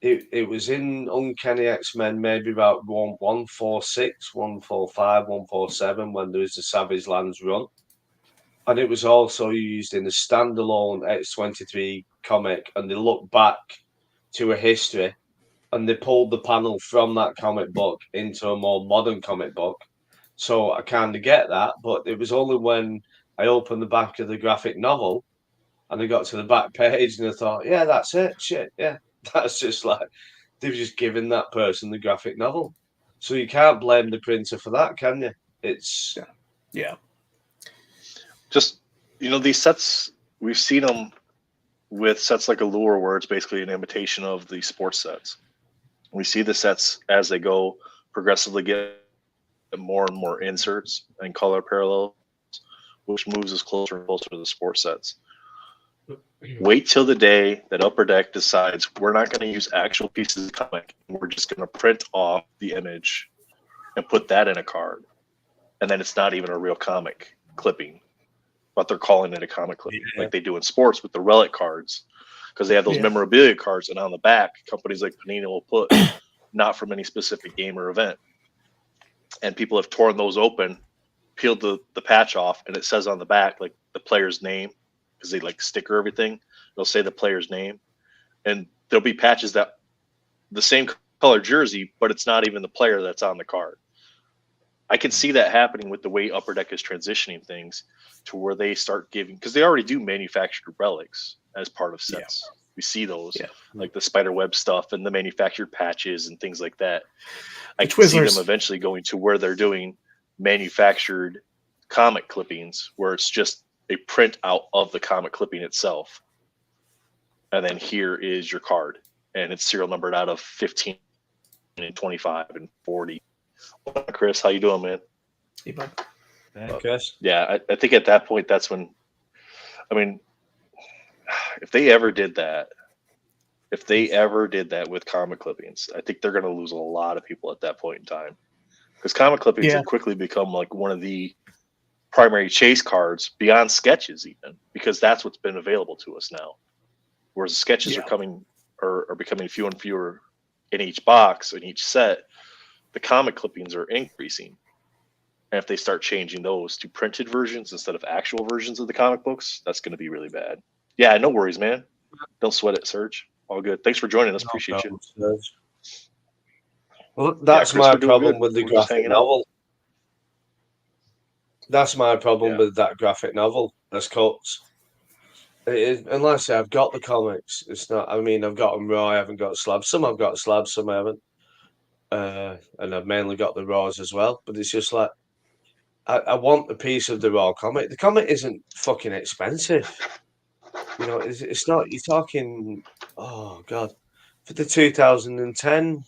It was in Uncanny X-Men, maybe about 146, 145, 147 when there was the Savage Lands run. And it was also used in a standalone X23 comic. And they looked back to a history and they pulled the panel from that comic book into a more modern comic book. So I kind of get that. But it was only when I opened the back of the graphic novel and I got to the back page and I thought, yeah, that's it. Shit, yeah. That's just like they've just given that person the graphic novel. So you can't blame the printer for that, can you? It's yeah. Just these sets, we've seen them with sets like Allure, where it's basically an imitation of the sports sets. We see the sets as they go progressively get more and more inserts and color parallels, which moves us closer and closer to the sports sets. Wait till the day that Upper Deck decides we're not going to use actual pieces of comic. We're just going to print off the image and put that in a card. And then it's not even a real comic clipping, but they're calling it a comic clipping, like they do in sports with the relic cards, because they have those memorabilia cards. And on the back, companies like Panini will put not from any specific game or event. And people have torn those open, peeled the patch off, and it says on the back, like the player's name, because they like sticker everything. They'll say the player's name, and there'll be patches that the same color jersey, but it's not even the player that's on the card. I can see that happening with the way Upper Deck is transitioning things to where they start giving, because they already do manufactured relics as part of sets. Yeah. We see those, like the spiderweb stuff and the manufactured patches and things like that. I can see them eventually going to where they're doing manufactured comic clippings, where it's just a print out of the comic clipping itself. And then here is your card, and it's serial numbered out of 15 and 25 and 40. Chris, how you doing, man? Hey, bud. Chris. Yeah, I think at that point, that's when, if they ever did that with comic clippings, I think they're going to lose a lot of people at that point in time, because comic clippings have quickly become like one of the primary chase cards beyond sketches, even, because that's what's been available to us now. Whereas the sketches are becoming fewer and fewer in each box, in each set, the comic clippings are increasing. And if they start changing those to printed versions instead of actual versions of the comic books, that's going to be really bad. Yeah, no worries, man. Don't sweat it, Serge. All good. Thanks for joining us. Appreciate you. Well, that's my problem with the graphic novel. That's my problem with that graphic novel. That's cuts. Unless I've got the comics, it's not. I've got them raw. I haven't got slabs. Some I've got slabs, some I haven't. And I've mainly got the raws as well. But it's just like I want a piece of the raw comic. The comic isn't fucking expensive. It's not. You're talking. Oh God, for the 2010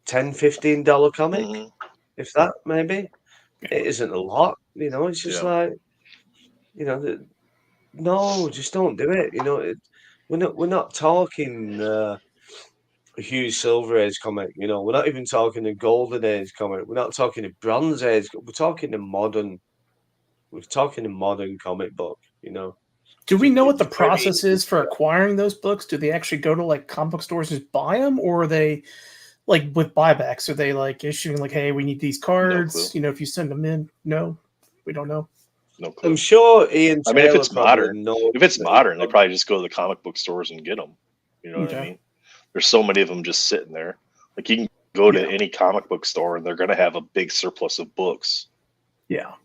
$10-15 comic, Mhm. if that, maybe. It isn't a lot, you know. It's just Yeah. like, you know, no, just don't do it. You know, we're not talking a huge Silver Age comic. You know, we're not even talking a Golden Age comic. We're not talking a Bronze Age. We're talking a modern. We're talking a modern comic book. You know, Do we know what it's the very process easy is for to- acquiring those books? Do they actually go to like comic book stores and just buy them, or are they like with buybacks? Are they like issuing like, hey, we need these No clue. cards? You know, if you send them in, no, we don't know. No I'm clue. sure Ian I mean, if Taylor it's probably modern, knows. they probably just go to the comic book stores and get them. You know what I Okay. mean? There's so many of them just sitting there. Like you can go to Yeah. any comic book store and they're going to have a big surplus of books. Yeah,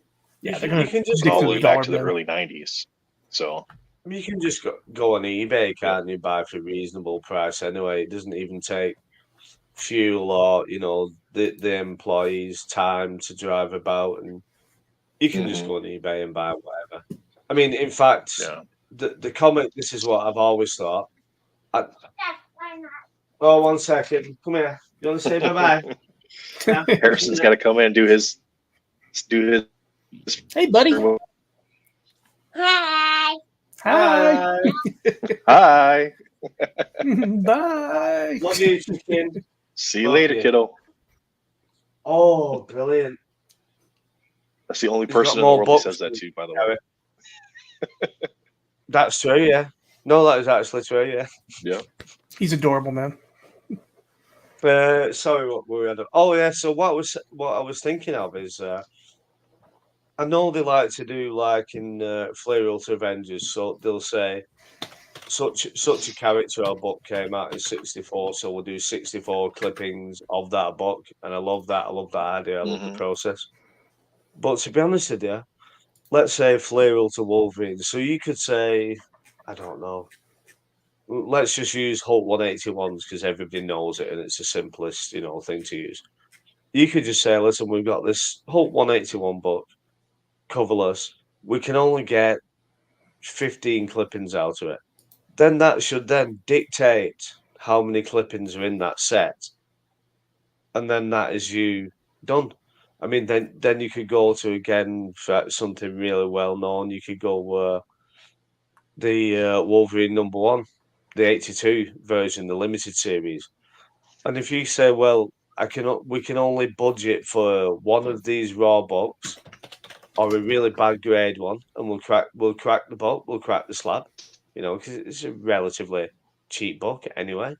yeah, they're You gonna can just dig All through the the way back dollar to the bin. early '90s. So You can just go on eBay, Yep. can't you? Buy for a reasonable price anyway. It doesn't even take fuel or the employees' time to drive about, and you can just Mhm. go on eBay and buy whatever. I mean, in fact, Yeah. the comic. This is what I've always thought. I, oh, 1 second. Come here. You want to say bye bye? Yeah. Harrison's got to come in and do his Hey, buddy. Hi. Hi. Hi. Bye. Love you, chicken. See you Love later, you. kiddo. Oh, brilliant. That's the only He's got person in the more world he books says that than to, by the Harry. way. That's true, yeah. No, that is actually true, yeah. Yeah. He's adorable, man. Sorry, what were we on? Oh, yeah. So what I was thinking of is, I know they like to do like in Flare Ultra Avengers, so they'll say such a character or book came out in '64, so we'll do 64 clippings of that book, and I love that. I love that idea. I love the Mhm. process. But to be honest with you, let's say Flare Ultra Wolverine. So you could say, I don't know. Let's just use Hulk 181s because everybody knows it and it's the simplest, thing to use. You could just say, listen, we've got this Hulk 181 book, coverless. We can only get 15 clippings out of it. Then that should then dictate how many clippings are in that set. And then that is you done. I mean, then you could go to again for something really well known. You could go the Wolverine #1, the '82 version, the limited series. And if you say, well, we can only budget for one of these raw books or a really bad grade one, and we'll crack the book, we'll crack the slab, because it's a relatively cheap book anyway.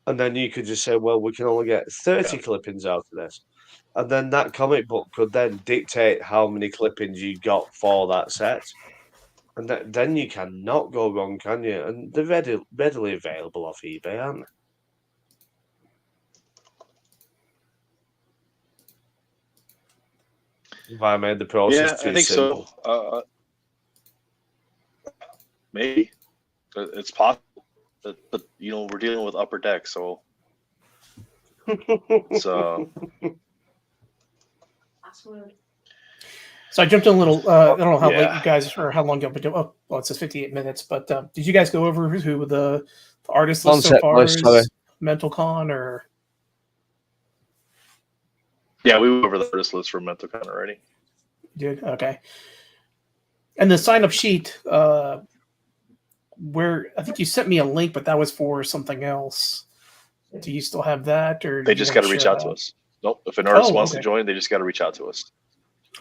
And then you could just say, well, we can only get 30 clippings out of this. And then that comic book could then dictate how many clippings you got for that set. And then you cannot go wrong, can you? And they're readily available off eBay, aren't they? If I made the process Yeah, I too think simple. so. Maybe it's possible, but we're dealing with Upper Deck, so it's So I jumped in a little. I don't know how late yeah. you guys or how long you've been doing. Oh, well, it says 58 minutes. But did you guys go over who the artist list so Concept far list, sorry. is? Mental Con or Yeah, we went over the artist list for MentalCon already. did okay. And the sign up sheet, where I think you sent me a link, but that was for something else. Do you still have that, or They do you just want got to reach share out that? to us. Nope. If an artist Oh, wants okay. to join, they just got to reach out to us.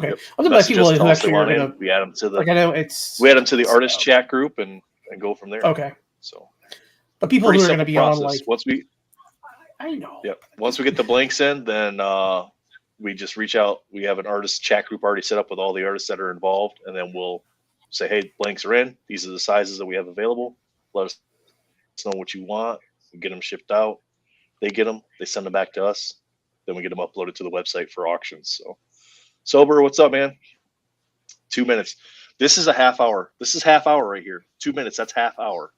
Okay. Yep. I'm talking about people Message us, who tell us they actually are want going in. to. We add them to the. Like I know it's. We add them to the artist chat group and go from there. Okay. So. But people Pretty who are going to simple be process. on, like, Once we. I know. Yep. Once we get the blanks in, then we just reach out. We have an artist chat group already set up with all the artists that are involved, and then we'll say, "Hey, blanks are in. These are the sizes that we have available. Let us know what you want. We get them shipped out. They get them. They send them back to us. Then we get them uploaded to the website for auctions." So, Sober, what's up, man? 2 minutes. This is a half hour. This is half hour right here. 2 minutes. That's half hour.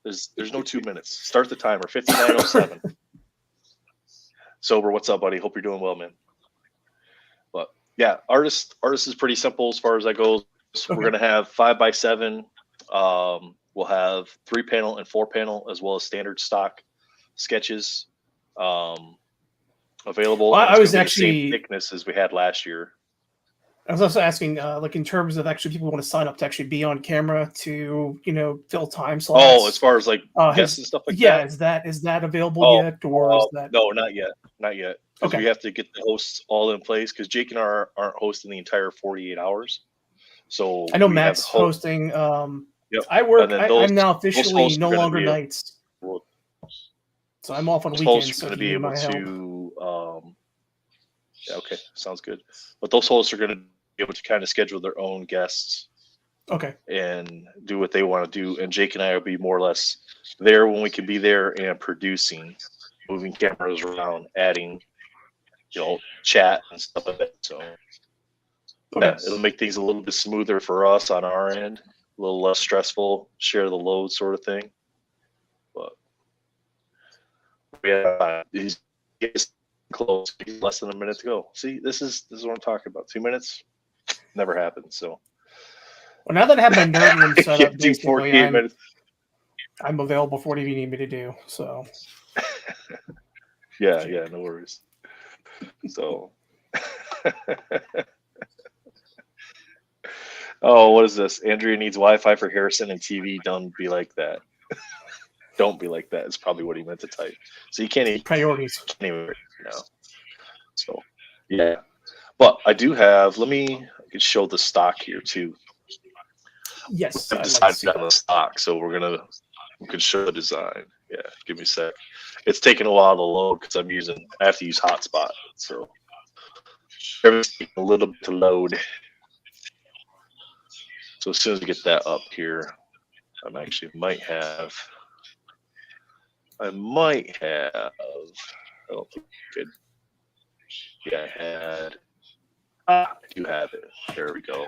There's no 2 minutes. Start the timer. 59:07. Sober, what's up, buddy? Hope you're doing well, man. But yeah, artist is pretty simple as far as that goes. Okay. We're gonna have 5x7. We'll have 3-panel and 4-panel as well as standard stock sketches. available. Well, and I it's was gonna be the same actually thickness as we had last year. I was also asking, like in terms of actually people want to sign up to actually be on camera to, fill time slots. Oh, as far as like guests Has and stuff like yeah, that. is that available yet, or is that No, not yet, not yet, because okay? we have to get the hosts all in place. Because Jake and I aren't hosting the entire 48 hours, so I know we have Matt's hosting. Yep, I and work. then I'm now those officially hosts no are going to longer be nights, so I'm off on those weekends. hosts are So going if to you be need able my help, to. Yeah, okay, sounds good. But those hosts are going to be able to kind of schedule their own guests okay. and do what they want to do. And Jake and I will be more or less there when we can be there and producing, moving cameras around, adding, chat and stuff like that. So Okay. yeah, it'll make things a little bit smoother for us on our end, a little less stressful, share the load sort of thing. But yeah, he's close. He's less than a minute to go. See, this is what I'm talking about. 2 minutes never happens. So Well, now that I have my nerd room set up, can't do basically 48 minutes. I'm available for whatever you need me to do. So Yeah, no worries. So oh, what is this? Andrea needs Wi-Fi for Harrison and TV. Don't be like that. Don't be like that. Is probably what he meant to type. So you can't even priorities. right now. So yeah, but I do have. I can show the stock here too. Yes, We I'd like to decided see on the stock, so we can show the design. Yeah, give me a sec. It's taking a while to load because I have to use hotspot. So everything's taking a little bit to load. So as soon as we get that up here, I might have. I don't think I could. Yeah, I do have it. There we go.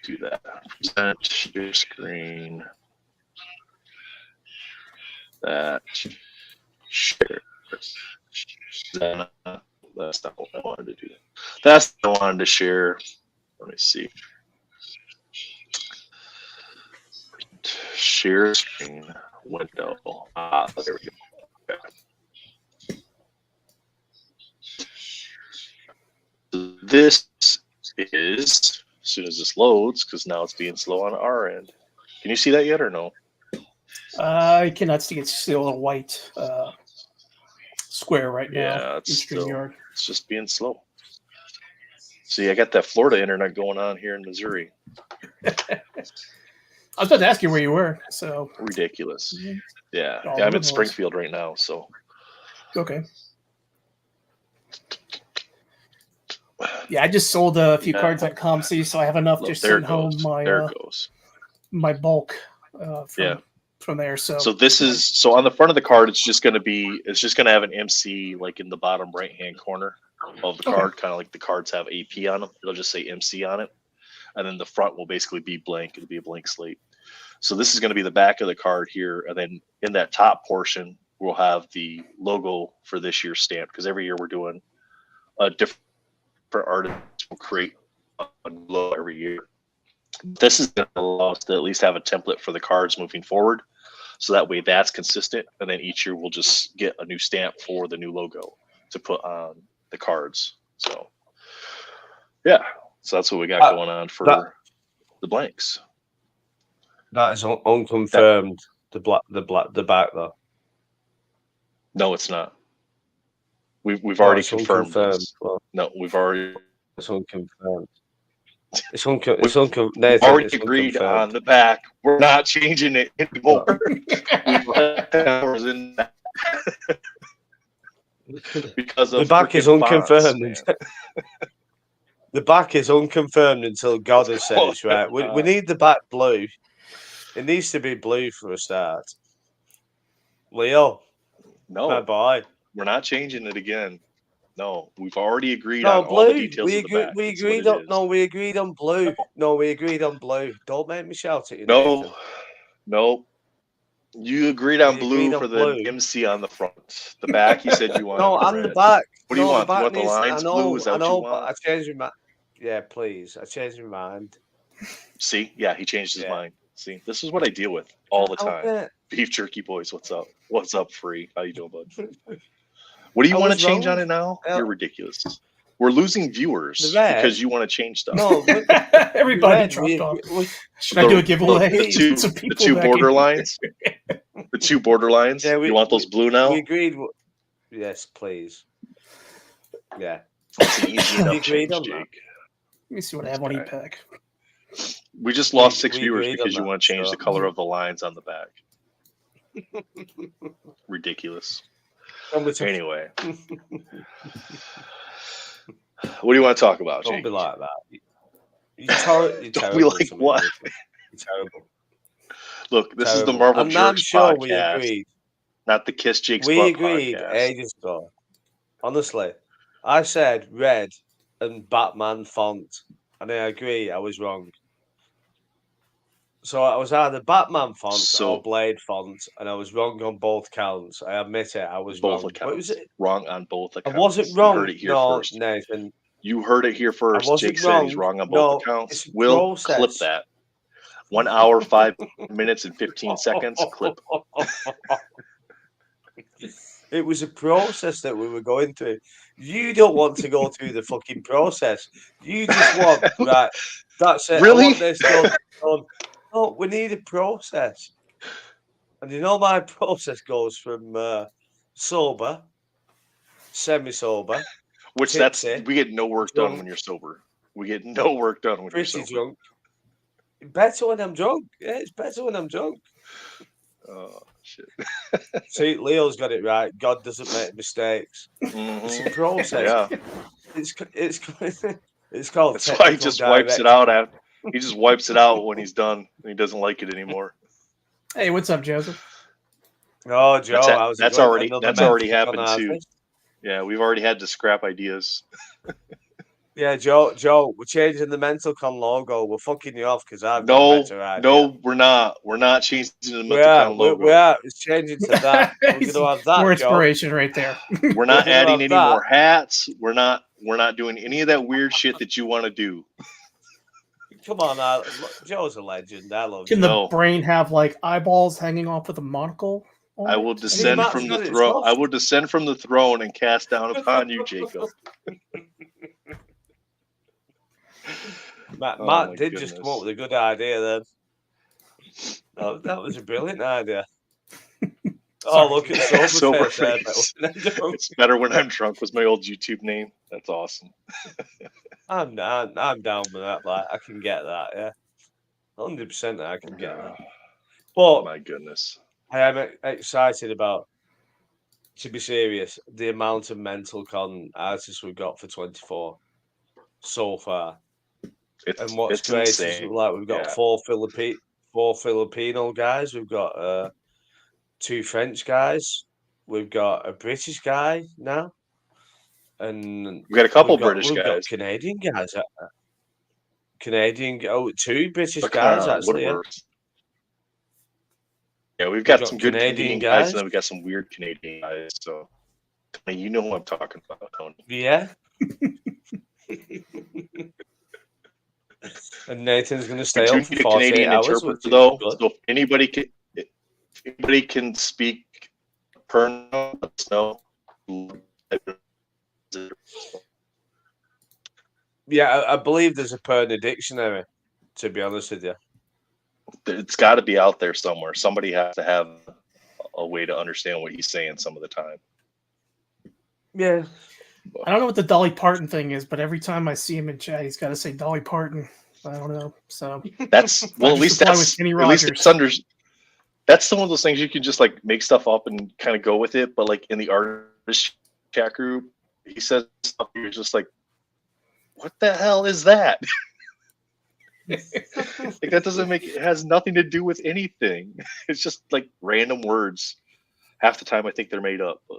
Do that. Present your screen. That share. Then, that's not what I wanted to do. That's what I wanted to share. Let me see. Share screen window. There we go. Okay. So this is as soon as this loads, because now it's being slow on our end. Can you see that yet or no? I cannot see it's still a white square right now. Yeah, in StreamYard. it's just being slow. See, I got that Florida internet going on here in Missouri. I was about to ask you where you were. So ridiculous. Yeah, all I'm over in the Springfield right now. So okay. Yeah, I just sold a few cards at ComC, so I have enough just there sitting it home. goes. My There it goes. my bulk from there. So this is so on the front of the card. It's just going to have an MC like in the bottom right hand corner of the card, kind of like the cards have AP on them. It'll just say MC on it, and then the front will basically be blank. It'll be a blank slate. So this is going to be the back of the card here, and then in that top portion we'll have the logo for this year's stamp, because every year we're doing a different artist will create a logo every year. This is going to allow us to at least have a template for the cards moving forward, so that way that's consistent, and then each year we'll just get a new stamp for the new logo to put on the cards. So yeah, so that's what we got going on for the blanks. That is unconfirmed. The back though. No, it's not. We've already confirmed this. Well, no, we've already. It's unconfirmed. It's already agreed on the back. We're not changing it anymore. Because of the back is unconfirmed. The back is unconfirmed until God has said it's right. We need the back blue. It needs to be blue for a start. Leo. No. My boy. We're not changing it again. No, we've already agreed on all the details of the back. We agreed on we agreed on blue. No, we agreed on blue. Don't make me shout at you. No. You agreed on blue for the MC on the front. The back, you said you wanted. No, on the back. What do you want? You want the lines blue? Is that what you want? But I changed my mind. Yeah, please. I changed my mind. See? Yeah, he changed his mind. See, this is what I deal with all the time. Beef Jerky Boys, what's up? What's up, Free? How you doing, bud? What do you I want to was change wrong. on it now? Uh, You're ridiculous. We're losing viewers The red? because you want to change stuff. No, Everybody red, dropped off. we- Should I do a giveaway? The two, Some the people two back in border here. lines. The two border lines. Yeah, You want those blue now? we agreed. Yes, please. Yeah, It's an easy enough we agreed change, on that. Jake. Let me see what I have on Okay. EPEC. We just lost 6 we viewers agreed because on you that, want to change so- the color of the lines on the back. Ridiculous. Anyway, what do you want to talk about, Don't Jake? be like that. You're Don't be terrible. like Samir. what? You're terrible. Look, this is the Terrible. Marvel And I'm Jerks sure we podcast, agreed. not the Kiss Jake's We Butt agreed podcast. ages ago. Honestly, I said red and Batman font, and I agree I was wrong. So I was either Batman font or Blade font, and I was wrong on both counts. I admit it, I was both wrong. accounts. What was it? Wrong on both I accounts. wasn't wrong. You heard it here No, first. Nathan. You heard it here first. wasn't Jake said he's wrong on both accounts. it's a We'll clip process. that. 1 hour, 5 minutes, and 15 seconds. Clip. It was a process that we were going through. You don't want to go through the fucking process. You just want, right, that's it. Really? I want this done. No, we need a process. And you know my process goes from sober, semi-sober, Which tipsy, we get no work done drunk, when you're sober. We get no work done when you're pretty sober. drunk. Better when I'm drunk. Yeah, it's better when I'm drunk. Oh shit. See, Leo's got it right. God doesn't make mistakes. It's a process. Yeah. It's called. That's why he technical just wipes it direction. out after. He just wipes it out when he's done and he doesn't like it anymore. Hey, what's up, Joseph? Oh, Joe, how's it that's going? already Another that's already mental happened con too. artist? Yeah, we've already had to scrap ideas. Yeah, Joe, we're changing the Mental Con logo. We're fucking you off because I've got a No, better idea. no, we're not. We're not changing the we are. Mental logo. We are. It's changing to that. We're going to have that. More Joe. inspiration right there. We're not gonna adding have any that. more hats. We're not doing any of that weird shit that you want to do. Come on, Joe's a legend. I love Can Joe. the brain have like eyeballs hanging off with a monocle? on I it? will descend Matt's from got the it throne. soft. I will descend from the throne and cast down upon you, Jacob. Matt Oh, did just come up with a good idea then. That was a brilliant idea. Oh, look at Sober Sober Face. Face. It's better when I'm drunk was my old YouTube name. That's awesome. I'm down with that. Like, I can get that. Yeah, 100%. I can get that. But My goodness. I am excited about, to be serious, the amount of Mental Con artists we've got for 24 so far. And what's It's great insane. is like we've got four Filipino guys. We've got 2 French guys. We've got a British guy now, and We've got a couple we've got British guys. Canadian guys. 2 British But guys actually. Yeah. Yeah, we've got got some good Canadian Canadian guys, guys. and then we've got some weird Canadian guys. So, Tony, you know who I'm talking about, Tony. Yeah. And Nathan's going to stay We do up for need a 48 Canadian hours. interpreter, though. So if anybody can speak Perno, let us know. Yeah, I believe there's a Perna dictionary, to be honest with you. It's got to be out there somewhere. Somebody has to have a way to understand what he's saying some of the time. Yeah. I don't know what the Dolly Parton thing is, but every time I see him in chat, he's got to say Dolly Parton. I don't know. So That's well, at least that's Kenny at least Rogers. it's under. That's some of those things you can just like make stuff up and kind of go with it. But like in the artist chat group, he says stuff. You're just like, what the hell is that? Like that doesn't make it has nothing to do with anything. It's just like random words. Half the time I think they're made up. But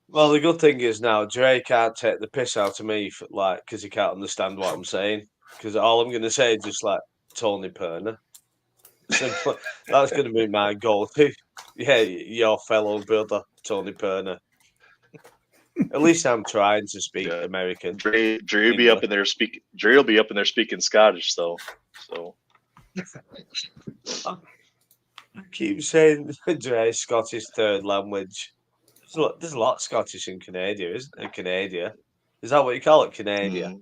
Well, the good thing is now Dre can't take the piss out of me for, like, because he can't understand what I'm saying. Because all I'm going to say is just like Tony Perner. Simple. That's going to be my go-to. Yeah, your fellow brother Tony Perner. At least I'm trying to speak American. Dre will be up in there speaking. Dre will be up in there speaking Scottish, though. So I keep saying Dre's Scottish third language. There's a lot of Scottish in Canada, isn't there? Canada. Is that what you call it, Canada?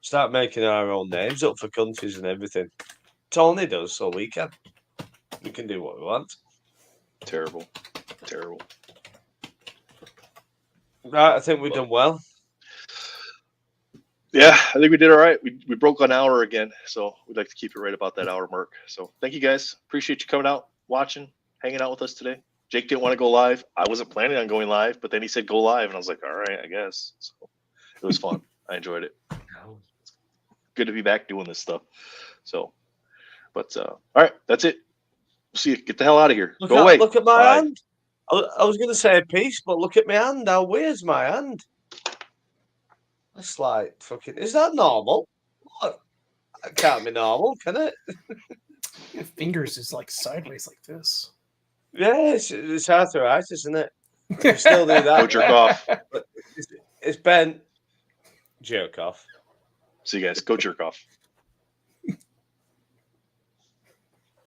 Start making our own names up for countries and everything. Tony does, so we can. We can do what we want. Terrible. Terrible. Right, I think we've done well. Yeah, I think we did all right. We broke an hour again, so we'd like to keep it right about that hour mark. So thank you guys. Appreciate you coming out, watching, hanging out with us today. Jake didn't want to go live. I wasn't planning on going live, but then he said go live, and I was like, all right, I guess. So it was fun. I enjoyed it. Good to be back doing this stuff. So, but all right, that's it. We'll see you. Get the hell out of here. Go away. Look at my Bye. hand. I was going to say peace, but look at my hand. How weird's my hand? That's like fucking. Is that normal? What? That can't be normal, can it? Your fingers is like sideways like this. Yeah, it's arthritis, isn't it? You still do that. Go jerk off. But it's bent. Jerk off. See you guys. Go jerk off.